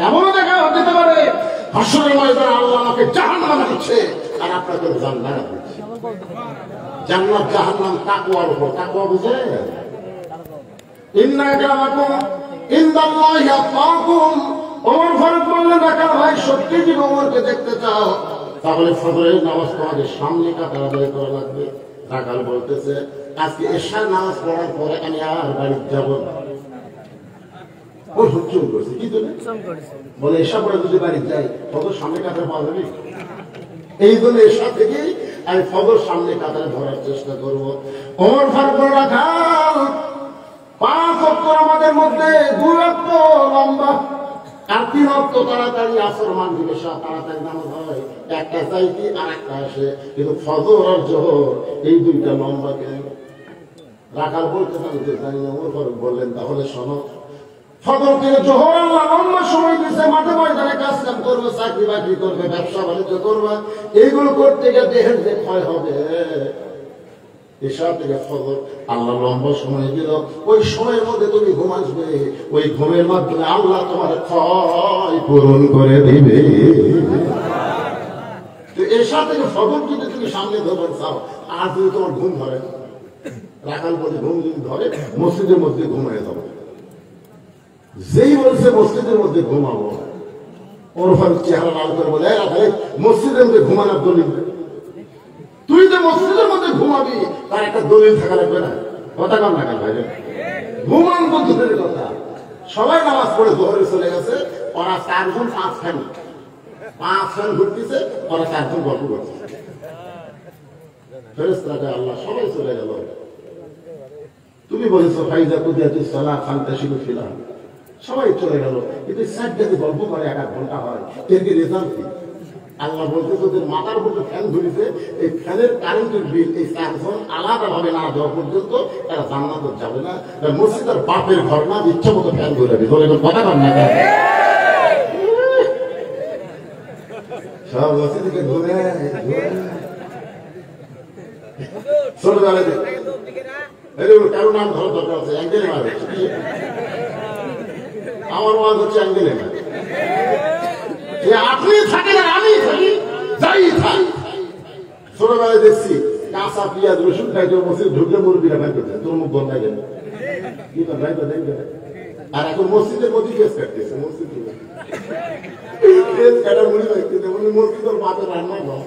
এমনও দেখা যেতে পারে হাসরের ময়দানে আল্লাহ আমাকে জাহান্নামে দিচ্ছে আর আপনাকে জান্নাতে দিচ্ছে। জান্নাত জাহান্নাম তাকওয়ার উপর। তাকওয়া বুঝে? ইন্না আকরামাকুম ইনদাল্লাহি আতকাকুম। ওমর ফারুক বললেন, রাখাল ভাই সত্যি যদি ওমরকে দেখতে চাও তাহলে ফজরের নামাজ তোমাদের সামনে কাতার আদায় করা লাগবে। রাখাল বলতেছে, আজকে এশার নামাজ পড়ার পরে আমি আর বাড়ি যাব না। ও হুজুম করছে কি জন্য? বলে এশা পড়ে যদি বাড়ি যাই ফজর সামনে কাতারে পাওয়া যাবে, এই জন্য এশা থেকে আমি ফজর সামনে কাতারে ধরার চেষ্টা করব। ওমর ফারুক রাখাল 5 ওয়াক্ত আমাদের মধ্যে 2 ওয়াক্ত লম্বা আর 3 ওয়াক্ত তাড়াতাড়ি আসর মাগরিব এশা তাড়াতাড়ি নামাজ হয়। একটা যাইতি আর একটা আসে, কিন্তু ফজর আর যোহর এই দুইটা লম্বা কেন? রাখাল বলতে জানি না। ওমর ফারুক বললেন, তাহলে শোনো, ফজর থেকে যোহর আল্লাহ লম্বা সময় দিচ্ছে, মাঠে ময়দানে কাজ কাম করবে, চাকরি বাকরি করবে, ব্যবসা বাণিজ্য করবে, এইগুলো করতে গিয়ে দেহের যে ক্ষয় হবে, এসব থেকে ফজর আল্লাহ লম্বা সময় দিল, ওই সময়ের মধ্যে তুমি ঘুম আসবে, ওই ঘুমের মাধ্যমে আল্লাহ তোমার ক্ষয় পূরণ করে দিবে। তো এসব থেকে ফজর যদি তুমি সামনে ধরবার চাও আর যদি তোমার ঘুম ধরে, রাখাল বলে ঘুম যদি ধরে মসজিদের মধ্যে ঘুমিয়ে যাবো। যেই বলছে মসজিদের মধ্যে ঘুমাবো, ওর ফারুক চেহারা লাল করে বলে, মসজিদের মধ্যে ঘুমানোর দলিল? তুই যে মসজিদের মধ্যে ঘুমাবি তার একটা দলিল থাকা লাগবে না? কথা কম না কেন ভাই? ঘুমান বন্ধুদের কথা। সবাই নামাজ পড়ে জোহরে চলে গেছে, ওরা 4 জন 5 ফ্যান ঘুরতেছে, ওরা 4 জন গল্প করছে। ফেরেশতারা আল্লাহ সবাই চলে গেল। তুমি বলেছো ফাইজা কুদিয়াতুস সালাহ ফান্তাশিরু ফিল আরদ, সবাই চলে গেল, কিন্তু 4 যদি গল্প করে 1 ঘন্টা হয়, এর কি রেজাল্ট কি? আল্লাহ বলতে তোদের মাথার উপর ফ্যান ধরেছে, এই ফ্যানের কারেন্টের বিল এই 4 জন আলাদা ভাবে না দেওয়া পর্যন্ত তারা জান্নাতে যাবে না। মসজিদের বাপের ঘর না, ইচ্ছা মতো ফ্যান ধরে রাখবে। কথা কর না, সব মসজিদ থেকে ঘুরে ছোটবেলায় কারো নাম ধরার দরকার আছে, অ্যাঙ্গেলে মারবে। আমার ওয়াজ হচ্ছে অ্যাঙ্গেলে মার, আপনি থাকেন আর আমি থাকি, যাই থাকি। ছোটবেলায় দেখছি কাঁচা পেঁয়াজ রসুন খাইতে মসজিদ ঢুকলে মুরব্বীরা ভাই করতেন, তোর মুখ বন্ধ গেল কি ভাই তো দেখবে। আর এখন মসজিদের মধ্যে কেস কাটতেছে, মসজিদ কেস কাটা মুড়ি দেখতেছে, মসজিদ ওর বাপের রান্না ঘর।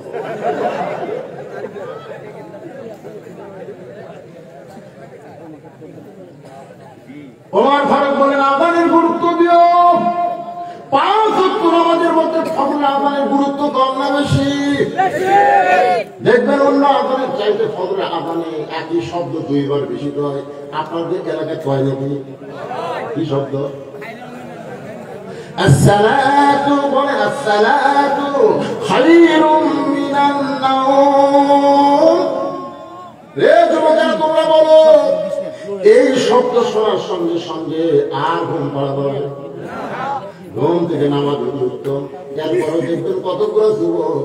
ওমর ফারুক বলেন, আযানের গুরুত্ব দিও। 5 ওয়াক্ত নামাজের মধ্যে ফজর আযানের গুরুত্ব কম না বেশি? দেখবেন অন্য আযানের চাইতে ফজর আযানে একই শব্দ 2 বার বেশি হয়। আপনাদের এলাকায় কয় নাকি? কি শব্দ? আসসালাতু বলে, আসসালাতু খায়রুম মিনান নাওম। রে যুবকেরা তোমরা বলো, এই শব্দ শোনার সঙ্গে সঙ্গে আর ঘুম পাড়াবো না। ঘুম থেকে নামাজ উত্তম। এরপরে দেখবেন কতগুলো যুবক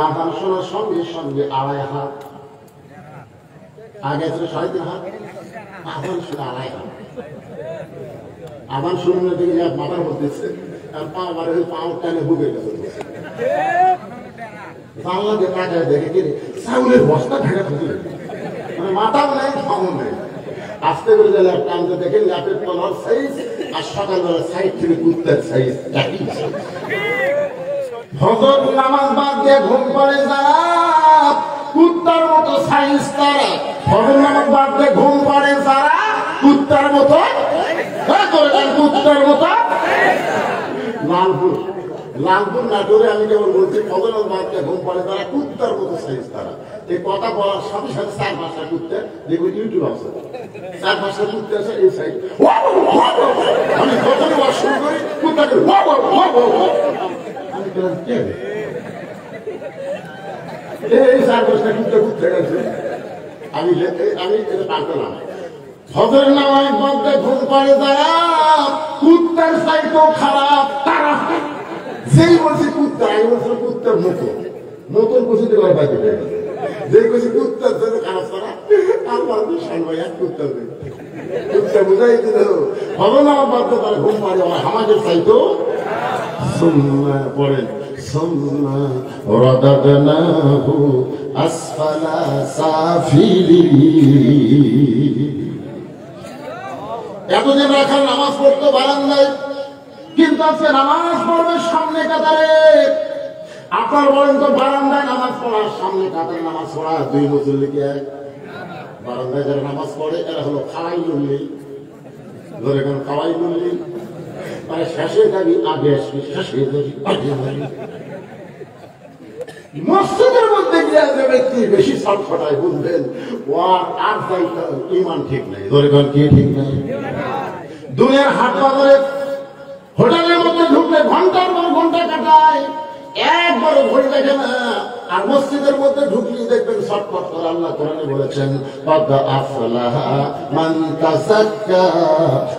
আযান শোনার সঙ্গে সঙ্গে 2.5 হাত, আগে ছিল 3.5 হাত, আযান শুনে 2.5 হাত। আযান শুনে দেখে মাথার মধ্যে আর পা মারে পাও টানে বুকে গেছে। জানলা দিয়ে তাকায় দেখে কি চাউলের বস্তা ঢাকা খুঁজে, মানে মাথাও নেই পাও নেই। আস্তে করে গেলে টানতে দেখেন ল্যাপের তলার সাইজ আর সকালবেলা সাইড থেকে কুত্তার সাইজ একই। ফজর নামাজ বাদ দিয়ে ঘুম পড়ে যারা কুত্তার মতো সাইজ, তারা ফজর নামাজ বাদ দিয়ে ঘুম পড়ে যারা কুত্তার মতো, কুত্তার মতো লালপুর লালপুর নাটোরে আমি কেবল বলছি ফজরের বাদকে ঘুম পড়ে তারা কুত্তার মতো সাইজ তারা এই কথা বলার সাথে সাথে 4-5টা কুত্তে দেখবো ইউটিউব আছে 4-5টা কুত্তে আছে এই সাইড আমি যখনই ওয়াশ শুরু করি কুত্তাকে আমি বললাম কে এই 4-5টা কুত্তে কুত্তে গেছে আমি এটা পারতাম ফজরের নামাজ পড়তে ঘুম পড়ে তারা কুত্তার সাইডও খারাপ তারা যেই বলছে কুত্তা আমি বলছিলাম কুত্তার নতুন কুচিতে করে বাইতে পেয়ে যেই বলছে কুত্তার জন্য খারাপ তারা আমার সামনে এক কুত্তার কুত্তা বুঝাই দিল ফজর নামাজ পড়তে তারা ঘুম পড়ে আমাদের চাইতো পড়েন ثم رددناه أسفل سافلين এতদিন রাখার নামাজ পড়তো বারান্দায় কিন্তু আজকে নামাজ পড়বে সামনে কাতারে আপনার বলেন তো বারান্দায় নামাজ পড়ার সামনে কাতারে নামাজ পড়া দুই মুসল্লিকে এক বারান্দায় যারা নামাজ পড়ে এরা হলো খাওয়াই লুল্লি ধরে কেন খাওয়াই লুল্লি মানে শেষে যাবি আগে আসবি শেষে যাবি আগে যাবি মসজিদের মধ্যে গিয়ে যে ব্যক্তি বেশি ছটফটায় বুঝবেন ওর আর যাইতে ইমান ঠিক নাই ধরে কেন কি ঠিক নাই দুনিয়ার হাট বাজারে হোটেলের মধ্যে ঢুকলে ঘন্টার পর ঘন্টা কাটায় একবার ঘড়ি দেখে না আর মসজিদের মধ্যে ঢুকলি দেখবেন ছটফট করে আল্লাহ কোরআনে বলেছেন কদ আফলাহা মান তাযাক্কা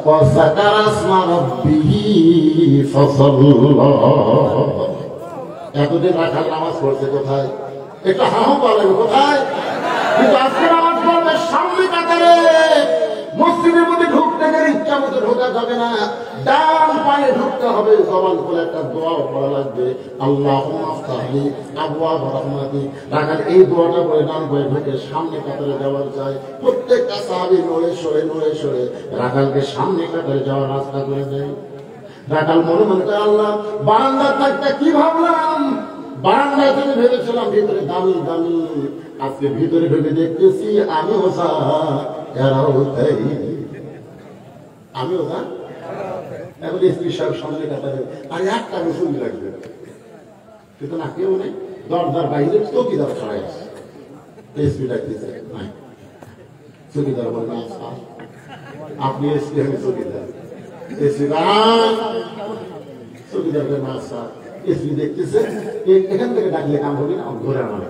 ওয়া যাকারা ইসমা রাব্বিহি ফাসাল্লা এতদিন রাখার নামাজ পড়ছে কোথায় একটা হাহু পালেন কোথায় কিন্তু আজকে নামাজ পড়বে সামনে কাতারে মসজিদের মধ্যে ঢুকতে গেলে ইচ্ছা মতো ঢোকা যাবে না ডান পায়ে ঢুকতে হবে জবান করে একটা দোয়াও পড়া লাগবে আল্লাহুম্মা আফতাহলি আবওয়াব রাহমাতি রাখার এই দোয়াটা পড়ে ডান পায়ে ঢুকে সামনে কাতারে যাওয়ার চাই প্রত্যেকটা সাহাবী নড়ে সরে রাখালকে সামনে কাতারে যাওয়ার রাস্তা করে দেয় রাখাল মনে মনে করে আল্লাহ বারান্দা থাকতে কি ভাবলাম বারান্দায় থেকে ভেবেছিলাম ভিতরে দামি আজকে ভিতরে ঢুকে দেখতেছি আমিও যা এরাও তাই আমিও যা এখন স্ত্রী সাহেব সামনে কাতারে আর একটা মুসল্লি লাগবে কিন্তু না কেউ নেই দরজার বাইরে চৌকিদার ছড়াই আছে এসপি ডাকতেছে নাই চৌকিদার বলে না আপনি এসপি আমি চৌকিদার দেখতেছে এখান থেকে ডাকলে কাম হবে না ঘোরা মানে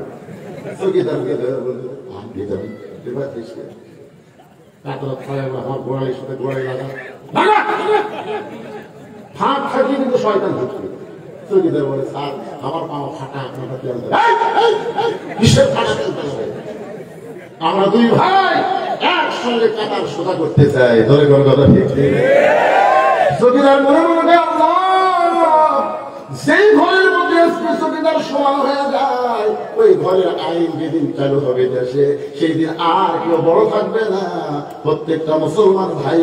আমার গোড়ালির সাথে গোড়ালি লাগা ফাঁক থাকি কিন্তু শয়তান ঢুকবে চৌকিদার বলে স্যার আমার পাওয়া ফাটা আপনার কিসের ফাটা ফেলতে হবে আমরা দুই ভাই একসঙ্গে কাতার সোজা করতে চাই ধরে কোন কথা ঠিক চৌকিদার মনে মনে যেই ঘরের মধ্যে চৌকিদার সমান হয়ে যায় ওই ঘরের আইন যেদিন চালু হবে দেশে সেই দিন আর কেউ বড় থাকবে না প্রত্যেকটা মুসলমান ভাই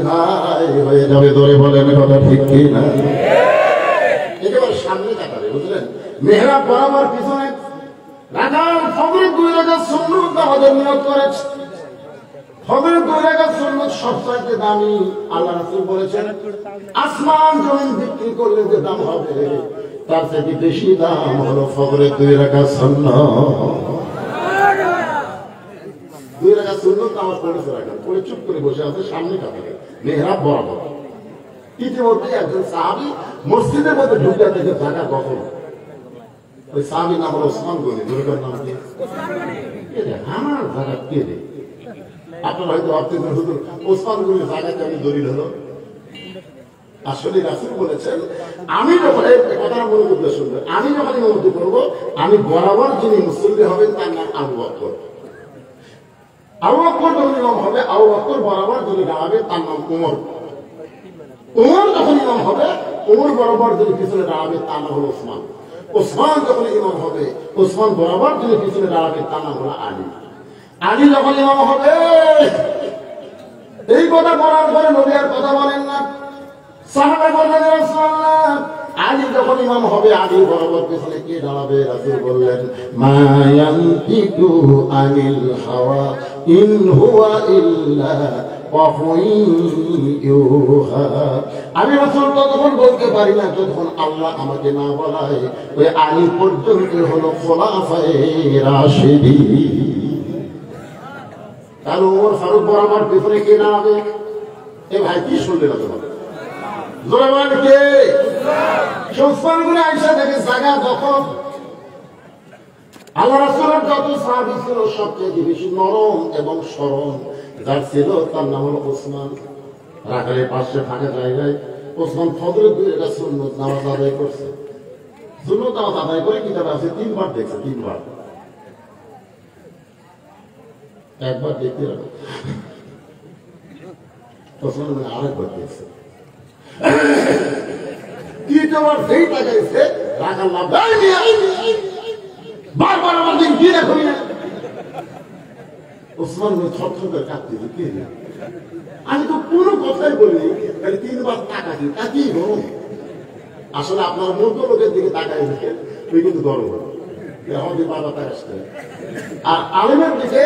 হয়ে যাবে ধরে বলেন কথা ঠিক কি না একেবারে সামনে কাতারে বুঝলেন মেহরাব বরাবর পিছনে রাখাল ফজরের 2 রাকাত সুন্নাত আমাদের নিয়ত করেছে ফজরের 2 রাকাত সুন্নাত সবচেয়ে দামি আল্লাহ রাসূল বলেছেন আসমান জমিন বিক্রি করলে যে দাম হবে তার থেকে বেশি দাম হলো ফজরের 2 রাকাত সুন্নাত 2 রাকাত সুন্নাত নামাজ পড়েছে রাখাল পড়ে চুপ করে বসে আছে সামনে কাতারে মেহরাব বরাবর ইতিমধ্যে একজন সাহাবী মসজিদের মধ্যে ঢুকে থেকে জায়গা কখন ওই সাহাবীর নাম হলো ওসমান গনি দুর্গার নাম কি আমার জায়গা কে রে আপনারা হয়তো ভাবতেন হুজুর ওসমান গনির জায়গাতে আমি দলিল হলো আসলে রাসূল বলেছেন আমি যখন এই কথাটা মনে করতে শুনবে আমি যখন ইমামতি করব আমি বরাবর যিনি মুসল্লি হবেন তার নাম আবু বকর যখন ইমাম হবে আবু বকর বরাবর যিনি দাঁড়াবে তার নাম উমর যখন ইমাম হবে উমর বরাবর যিনি পিছনে দাঁড়াবে তার নাম হলো ওসমান যখন ইমাম হবে ওসমান বরাবর যিনি পিছনে দাঁড়াবে তার নাম হলো আলী যখন ইমাম হবে এই কথা বলার পরে নবী আর কথা বলেন না সাহাবা বললেন রাসূলুল্লাহ আলী যখন ইমাম হবে আলী বরাবর পিছনে কে দাঁড়াবে রাসূল বললেন মা ইয়ানতিকু আনিল হাওয়া ইন হুয়া ইল্লা ওয়াহয়ুন আমি রাসূল ততক্ষণ বলতে পারি না যতক্ষণ আল্লাহ আমাকে না বলায়। ওই আলী পর্যন্ত হলো খোলাফায়ে রাশিদিন। তাহলে ওমর ফারুক বড় আমার পিছনে কে না হবে? এ ভাই কি শুনলে না তোমার জোরে বলেন কে? সংস্থানগুলো আইসা থেকে জায়গা দখল। আল্লাহ রাসূলের যত সাহাবী ছিল সবচেয়ে বেশি নরম এবং সরল যার ছিল তার নাম হলো ওসমান। রাখালের পাশে ফাঁকা জায়গায় ওসমান ফজরের দুই একটা সুন্নত নামাজ আদায় করছে। সুন্নত নামাজ আদায় করে কিতাব আছে 3 বার দেখছে, 3 বার। একবার দেখতে হবে, ওসমান আরেকবার দেখছে, তৃতীয়বার যেই তাকাইছে রাখাল লাভ বারবার আমার দিন কি দেখো না। ওসমান ছটফট করে কাঁদতেছে, কে আমি তো কোনো কথাই বলিনি, খালি 3 বার তাকাচ্ছি, তাকিয়ে গরম। আসলে আপনার মধ্য লোকের দিকে তাকাই দেখে তুই কিন্তু গরম আমাদের বারবার তাকাচ্ছে। আর আলেমের দিকে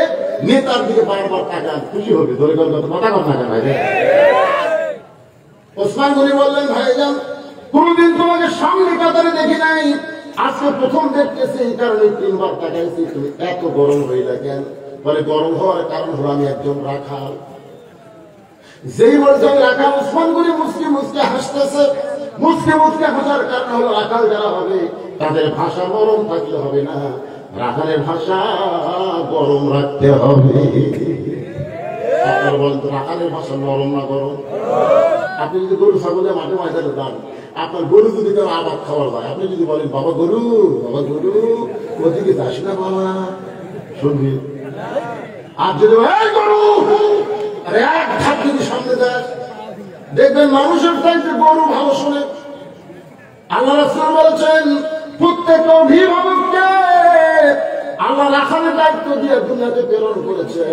নেতার দিকে বারবার তাকান, খুশি হবে। ধরে কথা কথা না ভাই। ওসমান গনি বললেন, ভাইজান কোনদিন তোমাকে সামনে কাতারে দেখি নাই, আজকে প্রথম দেখতেছি, এই কারণে 3 বার তাকাইছি। তুমি এত গরম হইলা কেন? বলে গরম হওয়ার কারণ হলো আমি একজন রাখাল। যেই বলছেন রাখাল, ওসমান গনি মুসকে মুসকে হাসতেছে। মুসকে মুসকে হাসার কারণ হলো রাখাল যারা হবে তাদের ভাষা নরম থাকলে হবে না, রাখালের ভাষা গরম রাখতে হবে। আপনারা বলেন তো রাখালের ভাষা নরম না গরম? আপনি যদি গরু ছাগলে মাঠে ময়দানে যান, আপনার গরু যদি কেউ আবাদ খাওয়ার যায়, আপনি যদি বলেন বাবা গরু ওদিকে যাস না বাবা, শুনবি? আর যদি গরু আরে এক ধাপ যদি সামনে যাস, দেখবেন মানুষের চাইতে গরু ভালো শোনে। আল্লাহ রাসূল বলেছেন প্রত্যেক অভিভাবককে আল্লাহ রাখালের দায়িত্ব দিয়ে দুনিয়াতে প্রেরণ করেছে।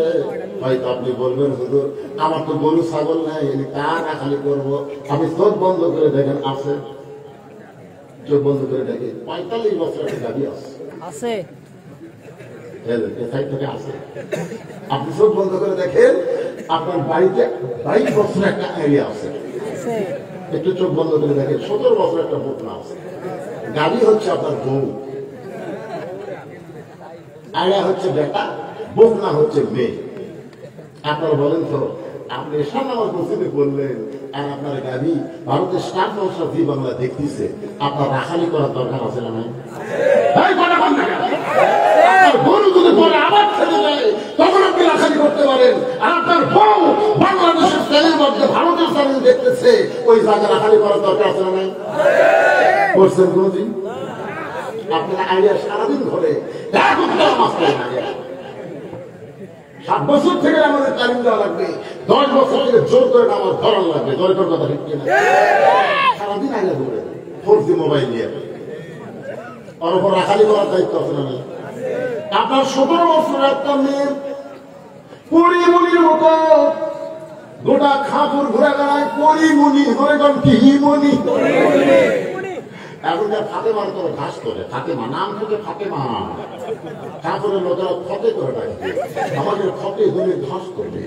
হয়তো আপনি বলবেন হুজুর আমার তো গরু ছাগল নাই, কার রাখালি করবো? আপনি চোখ বন্ধ করে দেখেন, আছে। চোখ বন্ধ করে দেখে 45 বছর একটা গাড়ি আছে, আছে। আপনি চোখ বন্ধ করে দেখেন আপনার বাড়িতে 22 বছর একটা এরিয়া আছে। একটু চোখ বন্ধ করে দেখেন 17 বছর একটা বকনা আছে। গাড়ি হচ্ছে আপনার বউ, আয়া হচ্ছে বেটা, বকনা হচ্ছে মেয়ে। আপনারা বলেন তো, আপনি সামান্য মসজিদে বললেন আর আপনার গাড়ি ভারতের স্টার জলসা জি বাংলা দেখতেছে, আপনার রাখালি করার দরকার আছে না? নাই? গরু যদি পরে আবার ছেড়ে দেয় তখন আপনি রাখালি করতে পারেন। আর আপনার বউ বাংলাদেশের চ্যানেল মধ্যে ভারতের চ্যানেল দেখতেছে, ওই জায়গায় রাখালি করার দরকার আছে না? নাই? করছেন কোনদিন? আপনারা আইডিয়া সারাদিন ঘরে 7 বছর থেকে আমাদের তালিম দেওয়া লাগবে, 10 বছর থেকে জোর করে নামাজ ধরান লাগবে। দরকার কথা ঠিক কিনা? সারাদিন আইডিয়া ধরে 4G মোবাইল নিয়ে ওর উপর রাখালি করার দায়িত্ব আছে না? আপনার 17 বছরের একটা মেয়ের পরিমণির মতো গোটা খাপুর ঘুরে বেড়ায়, পরিমণি ধরে গন কি মণি। এখন যা ফাতেমার করে ঘাস করে, ফাতেমা নাম থেকে ফাতেমা, তারপরে লোকেরা ফতে করে ডাকবে, আমাদের ফতে ধরে ঘাস করবে।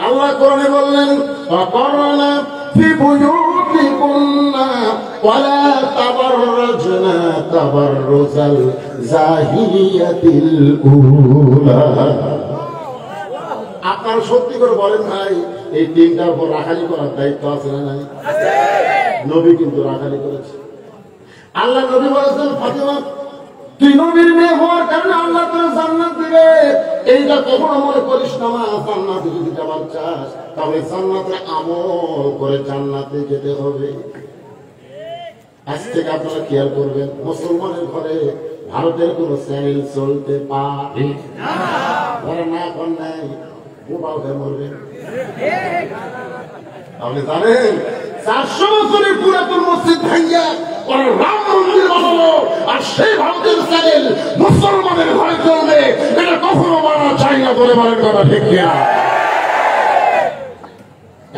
আল্লাহ কোরআনে বললেন ফাকারনা ফি বুয়ুতিকুন্না ওয়ালা তাবাররাজনা তাবাররুজাল জাহিলিয়াতিল উলা। আপনারা সত্যি করে বলেন ভাই, এই 3টার উপর রাখালি করার দায়িত্ব আছে না? নাই? নবী কিন্তু রাখালি করেছে। আল্লাহ নবী বলেছেন ফাতেমা তুই নবীর মেয়ে হওয়ার কারণে আল্লাহ তোর জান্নাত দিবে, এইটা কখনো মনে করিস না। মা জান্নাতে যদি যাবার চাস তাহলে জান্নাতে আমল করে জান্নাতে যেতে হবে। আজ থেকে আপনারা খেয়াল করবেন, মুসলমানের ঘরে ভারতের কোন চ্যানেল চলতে পারে না? এখন নাই, বোবাও হয়ে মরবেন। আপনি জানেন 400 বছরের পুরাতন মসজিদ ভাঙ্গিয়া ওরা রাম মন্দির বানালো, আর সেই ভারতের চ্যানেল মুসলমানের ঘরে চলবে, এটা কখনো মানা চাই না। বলে বলেন কথা ঠিক কিনা?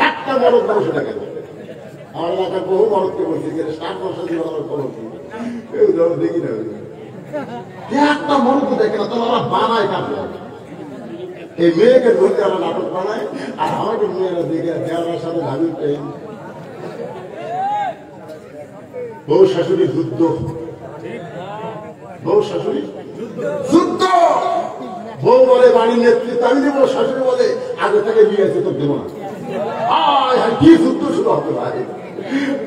একটা বড় মানুষ থাকে আমার এলাকার বহু মরদকে বলছি যে 7 বছর জীবনের খবর দেখি না। একটা মরুকে দেখে না, তাহলে বানায় কাঁদবে। এই মেয়েকে ধরতে আমরা নাটক বানাই, আর আমাকে মেয়েরা দেখে দেওয়ার সাথে ভাবি বউ শাশুড়ি যুদ্ধ, বউ শাশুড়ি যুদ্ধ। বউ বলে বাড়ির নেতৃত্ব আমি দেবো, শাশুড়ি বলে আগে থেকে নিয়ে আছে তোর দেবো না। কি যুদ্ধ শুরু হবে ভাই।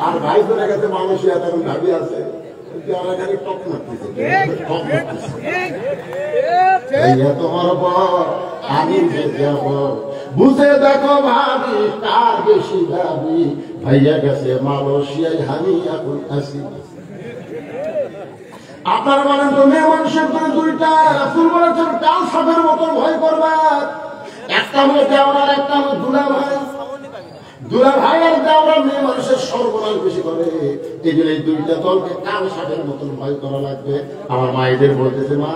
আর ভাই তো কাছে মানুষই এখন ভাবি আছে তোমার বর আমি যাব, বুঝে দেখো ভাবি কার বেশি দাবি। ভাইয়া গেছে মালয়েশিয়ায়, আমি এখন আসি। আপনার বলেন তো মেয়ে মানুষের করে দুইটা, রাসূল বলেছেন কাল সাপের মতো ভয় করবা। একটা হলো দেওয়ার, একটা হলো দুলা ভাই। দুলা ভাই আর দেওয়ারা মেয়ে মানুষের সর্বনাশ বেশি করে। এই জন্য এই দুইটা দলকে কাল সাপের মতন ভয় করা লাগবে। আমার মায়েদের বলতেছে, মা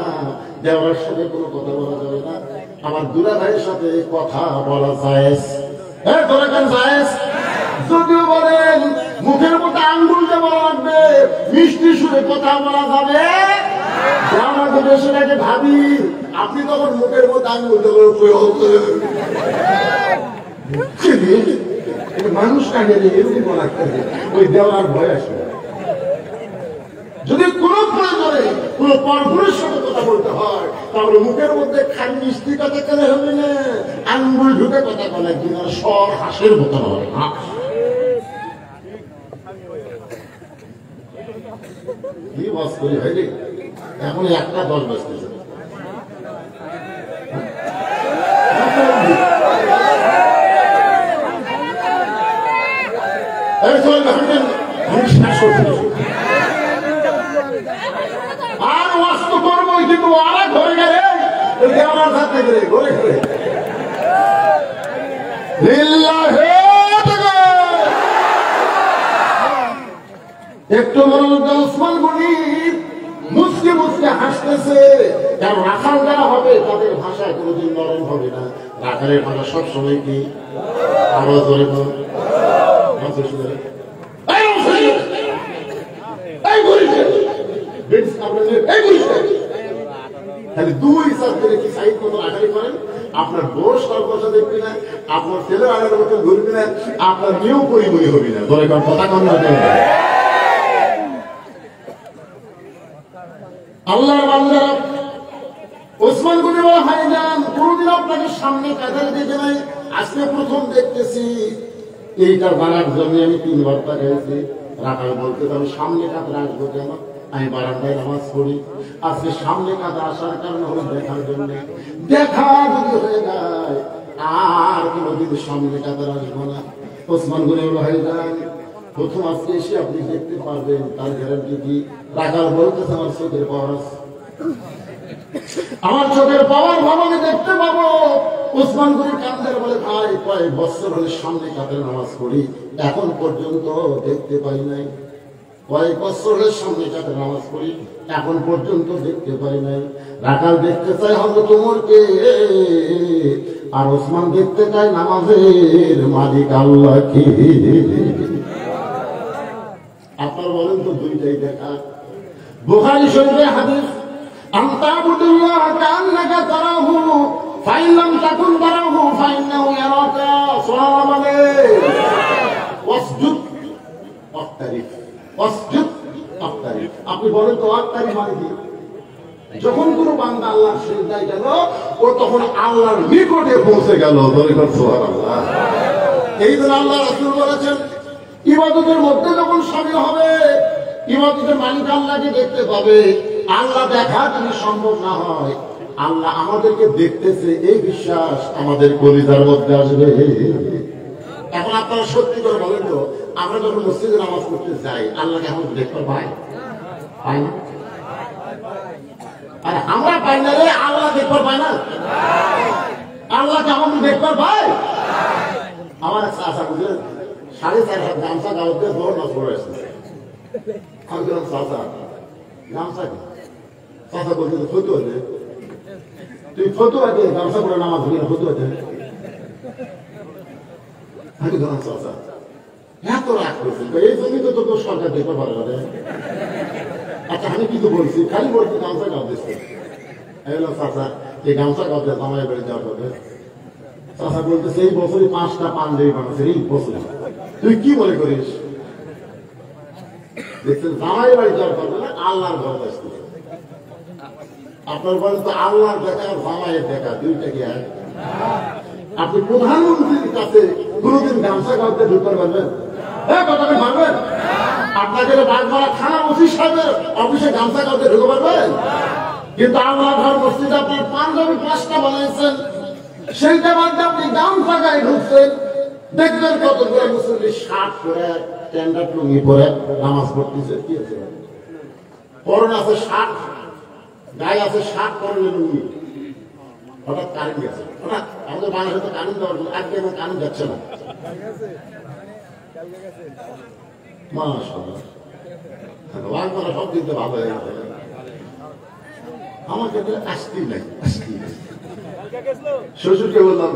দেওয়ার সাথে কোনো কথা বলা যাবে না, আমার দুলা ভাইয়ের সাথে কথা বলা জায়েজ। হ্যাঁ তোরা কেন জায়েজ? যদিও বলেন মুখের মধ্যে আঙ্গুল দিয়ে বলা লাগবে, মিষ্টি সুরে কথা বলা যাবে। আমাদের দেশের আগে ভাবি আপনি তখন মুখের মধ্যে আঙ্গুল দিয়ে মানুষ কাটে এরকম বলা ওই দেওয়ার ভয় আসবে। যদি কোন প্রয়োজনে কোন পরপুরের সাথে কথা বলতে হয়, তাহলে মুখের মধ্যে খালি মিষ্টি কথা কেন হবে না, আঙ্গুল ঢুকে কথা বলে কিনা স্বর হাসের মতো হবে। কি বাস করি ভাই রে, এখন 1:10 বাজতেছে। আর ওয়াস্তু করবই, কিন্তু ওরা ঘরে গেলে আমার সাথে গেলে ঘরে ঘরে একটু মনোযোগ। ওসমান গনি মুসকে মুসকে হাসতেছে, কারণ রাখাল যারা হবে তাদের ভাষায় কোনোদিন নরম হবে না। রাখালের ভাষা সবসময় কি আরো ধরে আপনার বস তার কথা দেখবি না, আপনার ছেলে আগের মতো ঘুরবি না, আপনার মেয়েও পরিমণি হবি না। ধরে কারণ কথা কম না আল্লাহর বান্দারা ওসমান গনি বলে, ভাইজান কোনদিন আপনাকে সামনে কাঁধার দেখে নাই, আজকে প্রথম দেখতেছি। এইটা বানার জন্য আমি 3 বার তাকাইছি। রাখাল বলতে আমি সামনে কাঁধে আসবো কেন, আমি বারান্দায় নামাজ পড়ি। আজকে সামনে কাঁধে আসার কারণে হলো দেখার জন্য। দেখা যদি হয়ে যায় আর কোনোদিন সামনে কাঁধে আসবো না। ওসমান গনি বলে, ভাইজান প্রথম আজকে এসে আপনি দেখতে পারবেন, তার গ্যারান্টি কি? রাখাল বলতেছে আমার চোখের পাওয়ার আছে, আমার চোখের পাওয়ার ভালো দেখতে পাবো। ওসমান গনি কান্দের বলে, ভাই কয়েক বছর হলে সামনে কাঁধে নামাজ পড়ি, এখন পর্যন্ত দেখতে পাই নাই। কয়েক বছর হলে সামনে কাঁধে নামাজ পড়ি, এখন পর্যন্ত দেখতে পাই নাই। রাখাল দেখতে চাই হজরত ওমরকে, আর ওসমান দেখতে চাই নামাজের মালিক আল্লাহকে। আপনার বলেন তো দুইটাই দেখা। বুখারী শরীফের হাদিস, আনতাবুদুল্লাহ কান্নাকা তারাহু ফাইন লাম তাকুন তারাহু ফাইন্নাহু ইয়ারাকা। সুবহানাল্লাহ বলে ওয়াসজুদ ওয়াক্তারিফ, ওয়াসজুদ ওয়াক্তারিফ। আপনি বলেন তো ওয়াক্তারিফ মানে কি? যখন কোন বান্দা আল্লাহর সিজদায় গেল, ও তখন আল্লাহর নিকটে পৌঁছে গেল। সুবহানাল্লাহ। এই জন্য আল্লাহ রাসূল বলেছেন, ইবাদতের মধ্যে যখন শামিল হবে, ইবাদতের মালিক আল্লাহকে দেখতে পাবে। আল্লাহ দেখা যদি সম্ভব না হয়, আল্লাহ আমাদেরকে দেখতেছে এই বিশ্বাস আমাদের কলিজার মধ্যে আসবে। এখন আপনারা সত্যি করে বলেন তো, আমরা যখন মসজিদে নামাজ পড়তে যাই, আল্লাহকে এখন দেখতে পাই? পাই না। আর আমরা পাই না রে, আল্লাহ দেখতে পাই না। আল্লাহকে আমাদের দেখতে পাই। আমার আশা বুঝলেন 4.5 হাত গামছা গাওতে ভোর নাচ পড়ে আসছে। আমি বললাম, চাচা গামছা কি? চাচা বলতে ফতুয়া দে, তুই ফতুয়া দে, গামছা পরে নামাজ ধরি না, ফতুয়া দে। আমি বললাম, চাচা এত রাগ করছি, এই জন্যই তো তোর সরকার দেখতে পারে না। আচ্ছা আমি কিন্তু বলছি খালি বলছি গামছা গাও দিচ্ছে এলো চাচা এই গামছা গাও দিয়ে জামাই বাড়ি যাওয়া হবে চাচা বলতেছে এই বছরই 5টা পাঞ্জাবি বানাচ্ছে এই বছর তুই কি মনে করিস দেখছেন জামাই বাড়ি যাওয়ার পারবে না আল্লাহর ঘর আসতেছে আপনার বলেন তো আল্লাহর দেখা আর জামাইয়ের দেখা দুইটা কি এক আপনি প্রধানমন্ত্রীর কাছে কোনদিন গামছা গাওতে ঢুকতে পারবেন কথাটা ভাববেন আপনাকে বাগমারা থানা ওসি সাহেবের অফিসে গামছা গাওতে ঢুকে পারবেন কিন্তু আল্লাহ ঘর মসজিদ আপনি পাঞ্জাবি 5টা বানাইছেন সেইটা বাদ আপনি গামছা গায়ে ঢুকছেন দেখবেন কতগুলো মুসল্লি শার্ট পরে স্ট্যান্ডার্ড লুঙ্গি পরে নামাজ পড়তেছে কি আছে পরন আছে শার্ট গায়ে আছে শার্ট পরনে লুঙ্গি হঠাৎ কারেন্ট গেছে হঠাৎ আমাদের বাংলাদেশে তো কারেন্ট দেওয়ার জন্য আজকে আমার কারেন্ট যাচ্ছে না মাশাআল্লাহ বাংলা সব দিতে ভালো হয়ে গেছে আমাকে আসতেই নাই শ্বশুরকে বললাম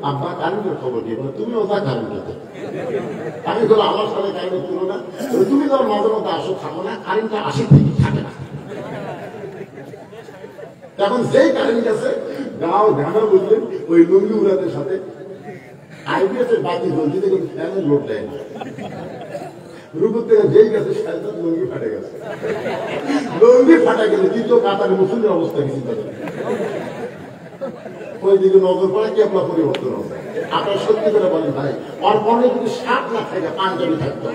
আব্বা কারেন্টের খবর কি বলে তুমি ওটা কারেন্ট দিতে আমি বলো আমার সাথে কারেন্ট তুলো না তুমি তো মাঝে মধ্যে আসো থাকো না কারেন্টটা আসে ঠিকই থাকে না এখন যেই কারেন্ট গেছে গাও ঢাকা বুঝলেন ওই লুঙ্গি উড়াদের সাথে আইপিএস এর বাতি জ্বলছে কিন্তু ফ্যানের লোড দেয় না রুপুর থেকে যেই গেছে সাথে লুঙ্গি ফাটে গেছে লুঙ্গি ফাটা গেলে দ্বিতীয় কাতারে মুসলিমের অবস্থা কি চিন্তা করেন ওই দিকে নজর পড়ে কি আপনার পরিবর্তন হবে আপনার সত্যি করে বলেন ভাই ওর পরে যদি শার্ট না থাকে পাঞ্জাবি থাকতো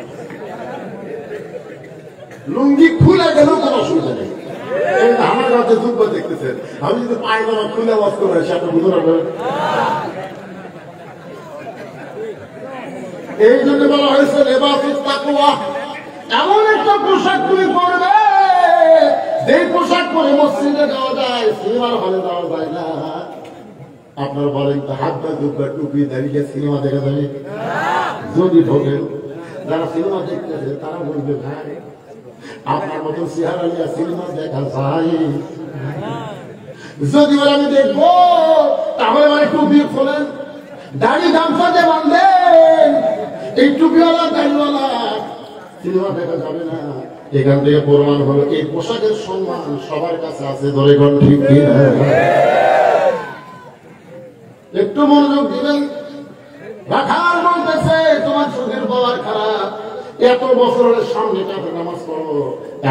লুঙ্গি খুলে গেলেও কোনো অসুবিধা নেই আমার কাছে দুঃখ দেখতেছেন আমি যদি পায়জামা খুলে বস্ত করে সেটা বুঝতে পারবেন এই জন্য বলা হয়েছে লেবাসুত তাকওয়া এমন একটা পোশাক তুমি পরবে যে পোশাক পরে মসজিদে যাওয়া যায় সিনেমার হলে যাওয়া যায় না আপনার বলেন তো হাত পা দুব্বা টুপি দাঁড়িয়ে সিনেমা দেখা যাবে যদি ঢোকেন যারা সিনেমা দেখতেছে তারা বলবে ভাই আপনার মতন চেহারা নিয়ে সিনেমা দেখা যায় যদি আমি দেখবো তাহলে আমার টুপি খোলেন দাড়ি গামছা দিয়ে বাঁধেন এই টুপিওয়ালা দাড়িওয়ালা সিনেমা দেখা যাবে না এখান থেকে প্রমাণ হলো এই পোশাকের সম্মান সবার কাছে আছে ধরে গণ ঠিক কিনা একটু মনোযোগ দিবেন রাখাল বলতেছে তোমার চোখের পাওয়ার খারাপ এত বছরের সামনে কাছে নামাজ পড়ো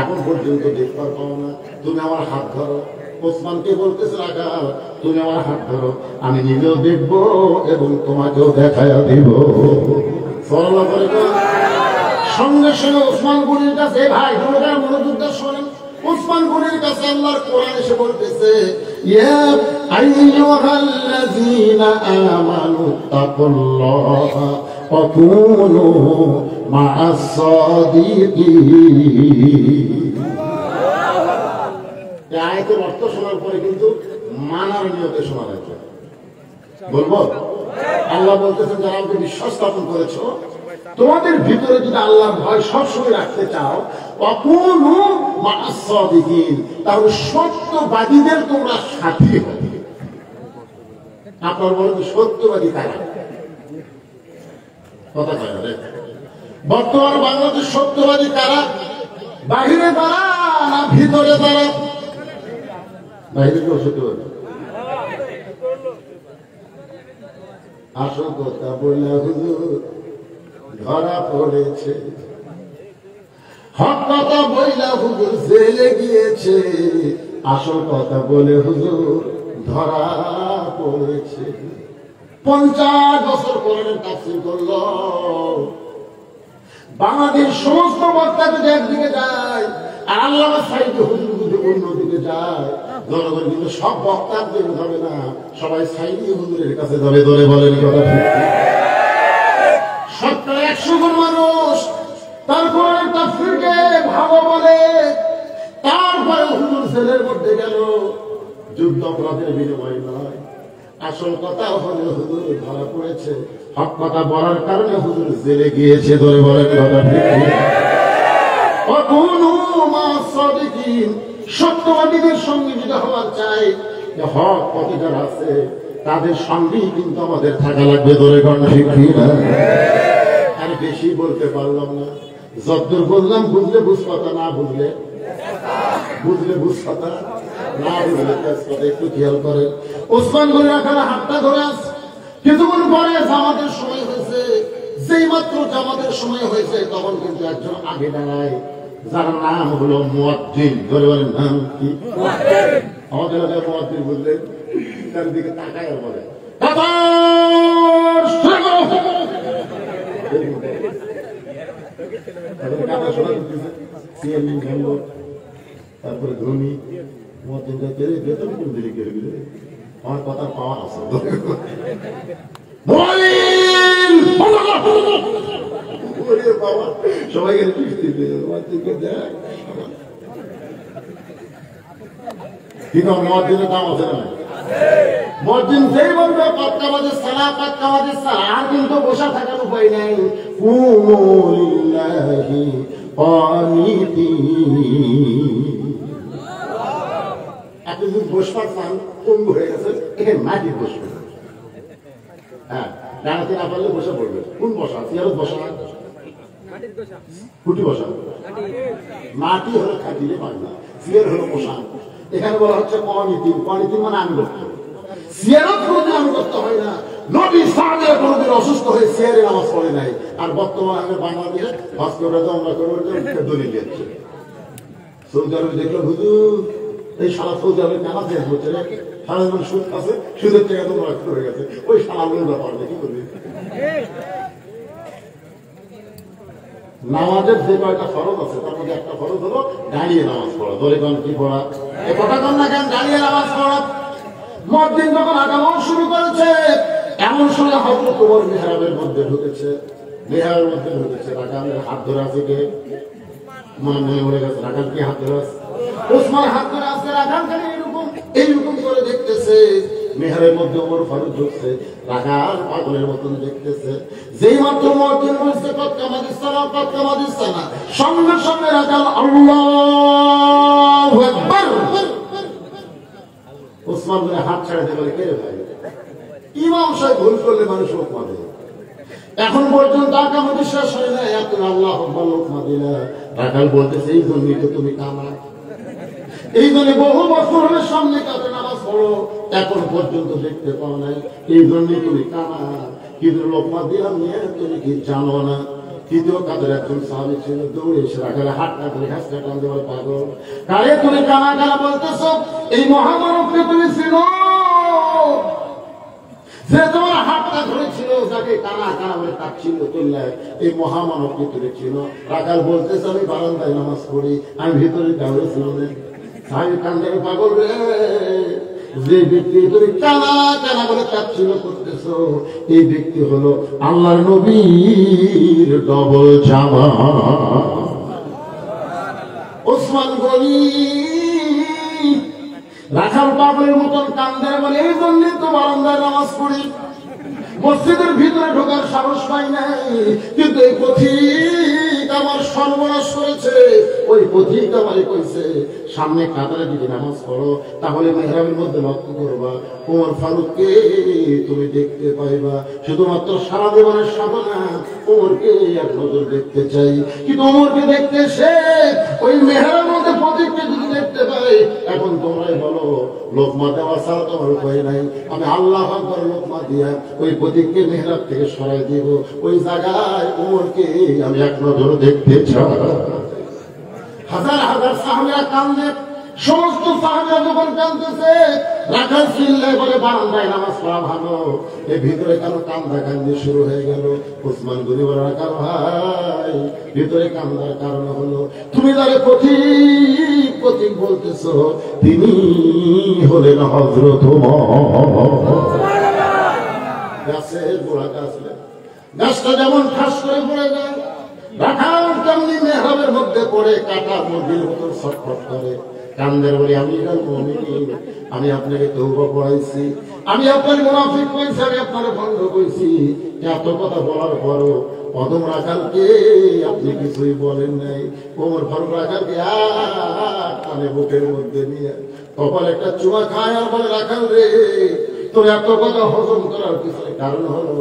এখন পর্যন্ত দেখতে পাও না তুমি আমার হাত ধরো ওসমানকে বলতেছে রাখাল তুমি আমার হাত ধরো আমি নিজেও দেখবো এবং তোমাকেও দেখাইয়া দিব সঙ্গে সঙ্গে ওসমান গনির কাছে ভাই তোমাদের মনোযোগটা শোনেন ওসমান গনির কাছে আল্লাহর কোরআন এসে বলতেছে ইয়া আইয়ুহাল্লাযীনা আমানু তাকুল্লাহা ওয়া কুনু মা'আস সাদিকিন এই আয়াতের অর্থ শোনার পরে কিন্তু মানার নিয়তে শোনা যাচ্ছে বলবো আল্লাহ বলতেছেন যারা আমাকে বিশ্বাস স্থাপন করেছো তোমাদের ভিতরে যদি আল্লাহর ভয় সবসময় রাখতে চাও অকুনু মা'আস সাদিকিন তাহলে সত্যবাদীদের তোমরা সাথী হবে আপনার বলেন সত্যবাদী কারা কথা কয় না বর্তমান বাংলাদেশ সত্যবাদী কারা বাহিরে তারা না ভিতরে তারা বাহিরে কেউ সত্যবাদী আসল কথা বললে হুজুর ধরা পড়েছে হক কথা বইলা হুজুর জেলে গিয়েছে আসল কথা বলে হুজুর ধরা পড়েছে 50 বছর কোরআনের তাফসীর করল বাংলাদেশ সমস্ত বক্তা যদি একদিকে যায় আর আল্লামা সাঈদ হুজুর যদি অন্যদিকে যায় জনগণ কিন্তু সব বক্তার দিকে যাবে না সবাই সাঈদ হুজুরের কাছে যাবে ধরে বলেন কথা ঠিক সত্তর 100 জন মানুষ তার কোরআনের তাফসীরকে ভালো বলে তারপরে হুজুর জেলের মধ্যে গেল যুদ্ধ অপরাধের বিনিময় নয় আসল কথা হলে হুজুর ধরা পড়েছে হক কথা বলার কারণে হুজুর জেলে গিয়েছে ধরে বলেন কথা ঠিক অকুনু মা'আস সাদিকিন সত্যবাদীদের সঙ্গে যদি হওয়ার চাই হক পথে যারা আছে তাদের সঙ্গেই কিন্তু আমাদের থাকা লাগবে ধরে গণ ঠিক না আর বেশি বলতে পারলাম না যতদূর বললাম বুঝলে বুঝ কথা না বুঝলে বুঝলে বুঝতে না বুঝলে কথা একটু খেয়াল করে। ওসমান গনি রাখালে হাতটা ধরে আছে। কিছুক্ষণ পরে জামাতের সময় হয়েছে। যেই মাত্র জামাতের সময় হয়েছে তখন কিন্তু একজন আগে দাঁড়ায়, যার নাম হলো মুয়াজ্জিন। বলে বলেন নাম কি? আমাদের এলাকায় মুয়াজ্জিন বুঝলেন, তার দিকে তাকায় আর বলে তারপরে ধনী মুয়াজ্জিনটা কেড়ে বেতন কোন দিকে কেড়ে দিলে আমার কথা পাওয়া আছে। সবাই কিন্তু মসজিদের দাম আছে না? মসজিদ যেই বলবে পাক্কা বাজে সালা, পাক্কা বাজে সালা, আর কিন্তু বসা থাকার উপায় নাই। আপনি যদি বসবার চান কম হয়ে গেছে, এখানে মাটি বসবে। হ্যাঁ, দাঁড়াতে না পারলে বসে পড়বে। কোন বসা? চেয়ারত বসা, কুটি বসা। মাটি হলো খাটিলে বাংলা, চেয়ার হলো বসা। এখানে বলা হচ্ছে কনিতি। কনিতি মানে আনুগত্য। চেয়ারও কোনোদিন আনুগত্য হয় না। নবী সাহাবীরা কোনোদিন অসুস্থ হয়ে চেয়ারে নামাজ পড়ে নাই। আর বর্তমানে বাংলাদেশে ভাস্কররা তো আমরা করে দলিল দিচ্ছে। সৌদি আরবে দেখলাম হুজুর এই সারা সৌদি আরবে কেন চেঞ্জ হচ্ছে রে? সারা জীবন সুদ আছে, সুদের টাকা তো নষ্ট হয়ে গেছে। ওই সালামের ব্যাপার কি করবি? নামাজের যে কয়টা ফরজ আছে তার মধ্যে একটা ফরজ হলো দাঁড়িয়ে নামাজ পড়া। দলে কোন কি পড়া? এ কথা কম না কেন? দাঁড়িয়ে নামাজ পড়া। মুয়াজ্জিন যখন আগামন শুরু করেছে, এমন সময় হযরত ওমর মিহরাবের মধ্যে ঢুকেছে। মিহরাবের মধ্যে ঢুকেছে, রাকাতের হাত ধরে আছে কে? মনে মনে গেছে রাকাত কি হাত ধরে আছে? ওসমান হাত ধরে আছে। রাকাত খালি এইরকম করে দেখতেছে। মেহরের মধ্যে ওমর ফারুক ঢুকছে, রাকাত পাগলের মতন দেখতেছে। যেই মাত্র মুয়াজ্জিন বলছে পাক্কা মাদিস সালাম, পাক্কা মাদিস সালাম, সঙ্গে সঙ্গে রাকাত আল্লাহু আকবার। ওসমান বলে হাত ছাড়া দিয়ে বলে কে রে ভাই? ইমাম সাহেব ভুল করলে মানুষ লোকমা দেয়। এখন পর্যন্ত আকামত বিশ্বাস হয় না, এখন আল্লাহ আকবার লোকমা দিলা। রাকাত বলতেছে এই জন্যই তো তুমি কামা, এই জন্য বহু বছর হলে সামনে কাছে নামাজ পড়ো, এখন পর্যন্ত দেখতে পাও নাই, এই জন্যই তুমি কামা। কিন্তু লোকমা দিলাম নিয়ে তুমি কি জানো না? তৃতীয় কাদের একজন সাহাবী ছিল, দৌড়ে এসে রাখালে হাতটা ধরে হাসটা টান দেওয়ার পাগল। কারে তুমি কানা কানা বলতেছ? এই মহামানবকে তুমি চিনো? যে তোমার হাতটা ধরেছিল, যাকে কানা কানা বলে ডাকছিল, এই মহামানবকে তুমি চিনো? রাখাল বলতেছে আমি বারান্দায় নামাজ পড়ি, আমি ভিতরে গাওয়ে ছিল না। সাহাবী কান্দারে পাগল রে, যে ব্যক্তি তুমি কানা কানা বলে কাঁদছিল করতেছ, এই ব্যক্তি হলো আল্লাহর নবীর ডবল জামা। ওসমান গনি রাখাল পাগলের মতন কান্দারে বলে এই জন্য তো বারান্দায় নামাজ পড়ি, মসজিদের ভিতরে ঢোকার সাহস পাই নাই। কিন্তু এই পথিক আমার সর্বনাশ করেছে। ওই পথিক আমারে কইছে সামনে কাতারে যদি নামাজ পড়ো তাহলে মেহরাবের মধ্যে লক্ষ্য করবা ওমর ফারুককে তুমি দেখতে পাইবা। শুধুমাত্র সারা জীবনের সাধনা ওমরকে এক নজর দেখতে চাই। কিন্তু ওমরকে দেখতে সে ওই মেহরাবের মধ্যে পথিককে যদি দেখতে পাই, এখন তোমরাই বলো লোকমা দেওয়া ছাড়া তোমার উপায় নাই। আমি আল্লাহ আকবার লোকমা দিয়া ওই পথিককে মেহরাব থেকে সরাই দিব, ওই জায়গায় ওমরকে আমি এক নজর দেখতে চাই। হাজার হাজার সাহাবীরা কান্দে, সমস্ত সাহাবীরা যখন কান্দতেছে, রাখাল চিল্লায় বলে বারান্দায় নামাজ পড়া ভালো, এই ভিতরে কেন কান্দা কান্দি শুরু হয়ে গেল? ওসমান গনি বলে রাখাল ভাই, ভিতরে কান্দার কারণ হলো তুমি যারে পথিক পথিক বলতেছ তিনি হলেন হযরত ওমর। গাছের গোড়া গাছলে গাছটা যেমন ঠাস করে পড়ে যায়, রাখাল তেমনি মেহরাবের মধ্যে পড়ে কাটা মুরগির মতো ছটফট করে, কান্দের বলি আমি আমি আপনাকে তওবা পড়াইছি, আমি আপনার মুনাফিক কইছি, আমি আপনার ভণ্ড কইছি। এত কথা বলার পরও কদম রাখালকে আপনি কিছুই বলেন নাই। ওমর ফারুক রাখালকে কানে বুকের মধ্যে নিয়ে কপাল একটা চুমা খায় আর বলে রাখাল রে, তোর এত কথা হজম করার পিছনে কারণ হলো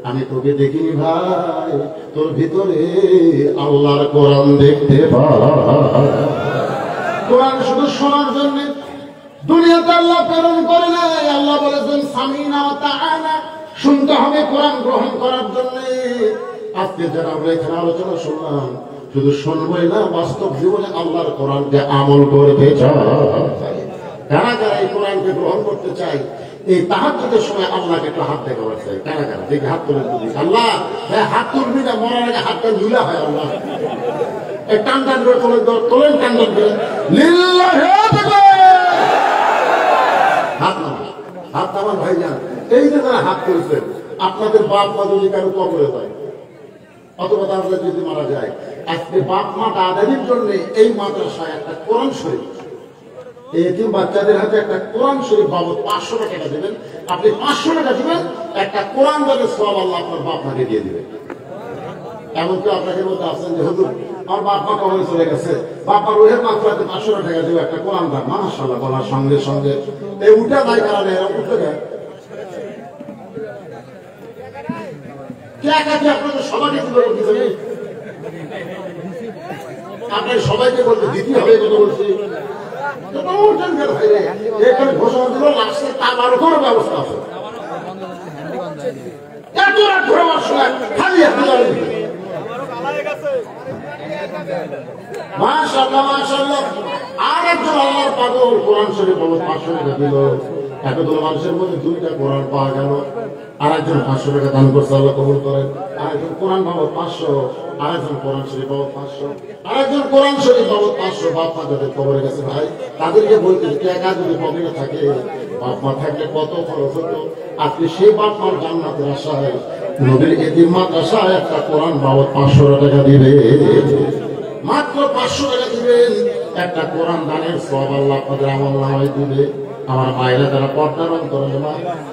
আমি তোকে দেখিনি ভাই, তোর ভিতরে আল্লাহর কোরআন দেখতে পাই। কোরআন শুধু শোনার জন্য দুনিয়াতে আল্লাহ প্রেরণ করে নাই। আল্লাহ বলেছেন সামিনা ওয়া তাআনা, শুনতে হবে কোরআন গ্রহণ করার জন্য। আজকে যারা আমরা এখানে আলোচনা শুনলাম, শুধু শুনবই না, বাস্তব জীবনে আল্লাহর কোরআনকে আমল করতে চাই। কারা কারা এই কোরআনকে গ্রহণ করতে চাই? এই তাহাজ্জুদের সময় আল্লাহকে একটু হাত দেখাবার চাই। কারা কারা দেখি হাত তুলে দিবি। আল্লাহ হাত তুলবি না, মরার আগে হাতটা ঝুলা হয়। আল্লাহ টান টান করে তোলেন, টান টান করে হাত নামান, হাত নামান ভাইজান। এই যে তারা হাত তুলছেন, আপনাদের বাপ মা যদি কারো কবরে যায় অথবা তারা যদি মারা যায়, আজকে বাপ মা দাদাদের জন্য এই মাদ্রাসায় একটা কোরআন শরীফ, এই এতিম বাচ্চাদের হাতে একটা কোরআন শরীফ বাবদ 500 টাকা দেবেন। আপনি 500 টাকা দিবেন, একটা কোরআন দানের সওয়াব আল্লাহ আপনার বাপ মাকে দিয়ে দিবেন। এমনকি আপনাদের মধ্যে আছেন যে হুজুর আমার বাপ মা কবরে চলে গেছে, বাবার রুহের মাত্রাতে 500 টাকা দেবে, একটা কোরআন দান। মাশাআল্লাহ বলার সঙ্গে সঙ্গে এই উঠা দায় কারণে এরা উঠতে গেছে। আপনাদের সবাইকে আপনার সবাইকে বলতে দিতে হবে, কথা বলছি। এখানে ঘোষণা দিল লাস্টে তার কোনো ব্যবস্থা আছে। এত রাত ঘোরাবার সময় খালি মাশাআল্লাহ মাশাআল্লাহ। আর একজন আল্লাহর পাগল কোরআন শরীফ 500 টাকা দিল। এতগুলো মানুষের মধ্যে 2টা কোরআন পাওয়া গেল। আর একজন 500 টাকা দান করছে, আল্লাহ কবুল করেন। আরেকজন কোরআন বাবদ 500, আরেকজন কোরআন শরীফ বাবদ 500, আরেকজন কোরআন শরীফ বাবদ 500। বাপ মা যাদের কবরে গেছে ভাই, তাদেরকে বলতে টাকা যদি পকেটে থাকে, বাপ মা থাকলে কত খরচ হতো। আপনি সেই বাপ মার জান্নাতের আশায় নবীর এতিম মাদ্রাসায় একটা কোরআন বাবদ 500 টাকা দিবে, মাত্র 500 টাকা দিবেন। একটা কোরআন দানের সওয়াব আল্লাহ আপনাদের আমলনামায় দিবে। আমার মায়েরা যারা পর্দার অন্তরে মা,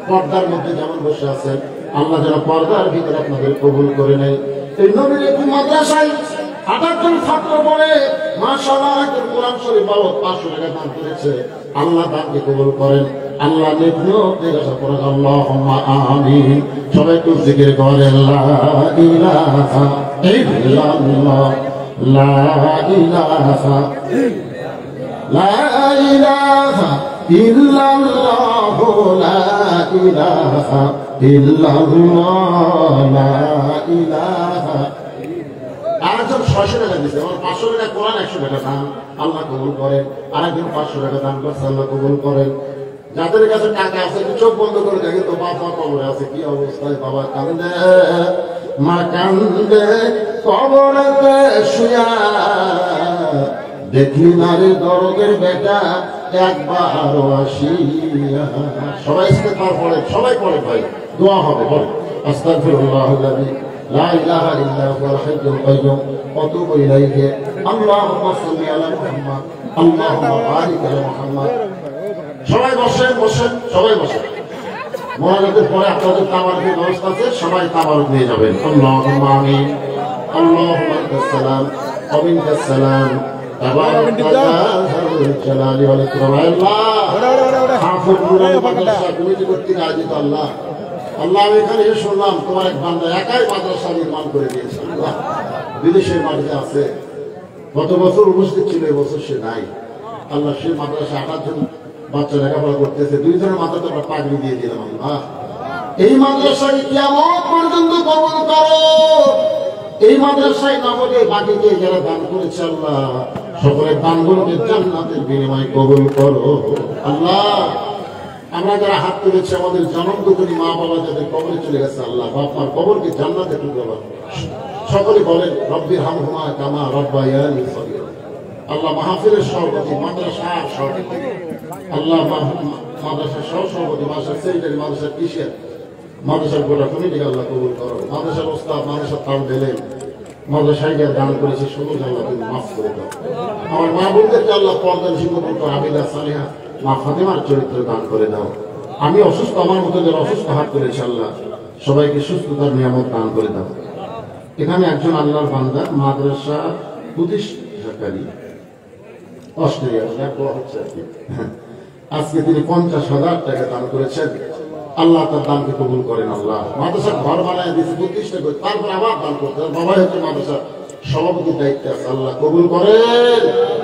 পর্দার মধ্যে যেমন বসে আছেন, আল্লাহ যেন পর্দার ভিতরে আপনাদের কবুল করে নেয়। এই নবীর এতিম মাদ্রাসায় 28 জন ছাত্র পড়ে, মাশাআল্লাহ একজন কোরআন শরীফ বাবদ 500 টাকা দান করেছে। আল্লাহ দানকে কবুল করেন। আল্লাহ নির্ণয় জিজ্ঞাসা করেন আল্লাহুম্মা আমিন। সবাই একটু জিকির করেন লা ইলাহা ইল্লাল্লাহ, লা ইলাহা লা ইলাহা ইল্লাল্লাহ, লা ইলাহা ইল্লাল্লাহ, লা ইলাহা। আরেকজন 600 টাকা দিচ্ছে, আমার 500 টাকা কোরআন, 100 টাকা দান, আল্লাহ কবুল করেন। আরেকজন 500 টাকা দান করছে, আল্লাহ কবুল করেন। যাদের কাছে টাকা আছে চোখ বন্ধ করে দেখে তো বাবা কবরে আছে, কি অবস্থায় বাবা কান্দে, মা কান্দে কবরেতে শুয়া, দেখলি নারী দরদের বেটা একবারও আসিয়া। সবাই ইস্তেগফার পড়ে, সবাই পড়ে ভাই, দোয়া হবে। পড়ে আস্তাগফিরুল্লাহাল্লাযী লা ইলাহা ইল্লা হুয়াল হাইয়্যুল কাইয়্যুম ওয়া তুবু ইলাইহি। আল্লাহুম্মা সাল্লি আলা মুহাম্মাদ, আল্লাহুম্মা বারিক আলা মুহাম্মাদ। সবাই বসেন, বসেন, সবাই বসেন। মোনাজাতের পরে আপনাদের তাবারকের ব্যবস্থা আছে, সবাই তাবারক নিয়ে যাবেন। আল্লাহুম্মা আমিন। আল্লাহুম্মা আনতাস সালাম ওয়া মিনকাস সালাম, তাবারাক যাল জালালি ওয়াল ইকরাম। আল্লাহ হাফিজুল মাদ্রাসা কমিটি কর্তৃক আয়োজিত আল্লাহ, আল্লাহ আমি এখানে এসে শুনলাম তোমার এক বান্দা একাই মাদ্রাসা নির্মাণ করে দিয়েছে। আল্লাহ বিদেশের মাটিতে আছে, গত বছর উপস্থিত ছিল, এবছর সে নাই। আল্লাহ সেই মাদ্রাসা 28 জন বাচ্চা লেখাপড়া করতেছে, 2 জনের মাথাতে আমরা পাগড়ি দিয়ে দিলাম। আল্লাহ এই মাদ্রাসায় কিয়ামত পর্যন্ত কবুল করো। এই মাদ্রাসায় নামকে বাকিকে যারা দান করেছে, আল্লাহ সকলের দানগুলোকে জান্নাতের বিনিময়ে কবুল করো। আল্লাহ আমরা যারা হাত তুলেছি, আমাদের জনম দুঃখী মা বাবা যাদের কবরে চলে গেছে, আল্লাহ বাপ মার কবরকে জান্নাতে টুকরো করো। সকলে বলেন রব্বির হামহুমা কামা রাব্বায়ানি সগীরা। আল্লাহ মাহফিলের সভাপতি, মাদ্রাসার সভাপতি, আল্লাহ মাদ্রাসার সহসভাপতি, মাদ্রাসার সেক্রেটারি, মাদ্রাসার টিচার, মাদ্রাসার গোটা কমিটিকে আল্লাহ কবুল করো। মাদ্রাসার ওস্তাদ, মাদ্রাসার তালবেলেম, মাদ্রাসায় যারা দান করেছে সকলকে আল্লাহ তুমি মাফ করে দাও। আমার মা বোনদেরকে আল্লাহ পর্দার শিক্ষক আবিদা সালেহা মা ফাতেমার চরিত্র দান করে দাও। আমি অসুস্থ, আমার মতো যারা অসুস্থ হাত করেছে, আল্লাহ সবাইকে সুস্থতার নিয়ামত দান করে দাও। এখানে একজন আল্লাহর বান্দা মাদ্রাসা প্রতিষ্ঠাকারী অস্ট্রেলিয়ার হচ্ছে আর কি, আজকে তিনি 50,000 টাকা দান করেছেন। আল্লাহ তার দানকে কবুল করেন। আল্লাহ মাদ্রাসার ঘর বানায় দিয়েছে, প্রতিষ্ঠা করে, তারপর আবার দান করতে, বাবাই হচ্ছে মাদ্রাসার সভাপতির দায়িত্বে আছে, আল্লাহ কবুল করেন।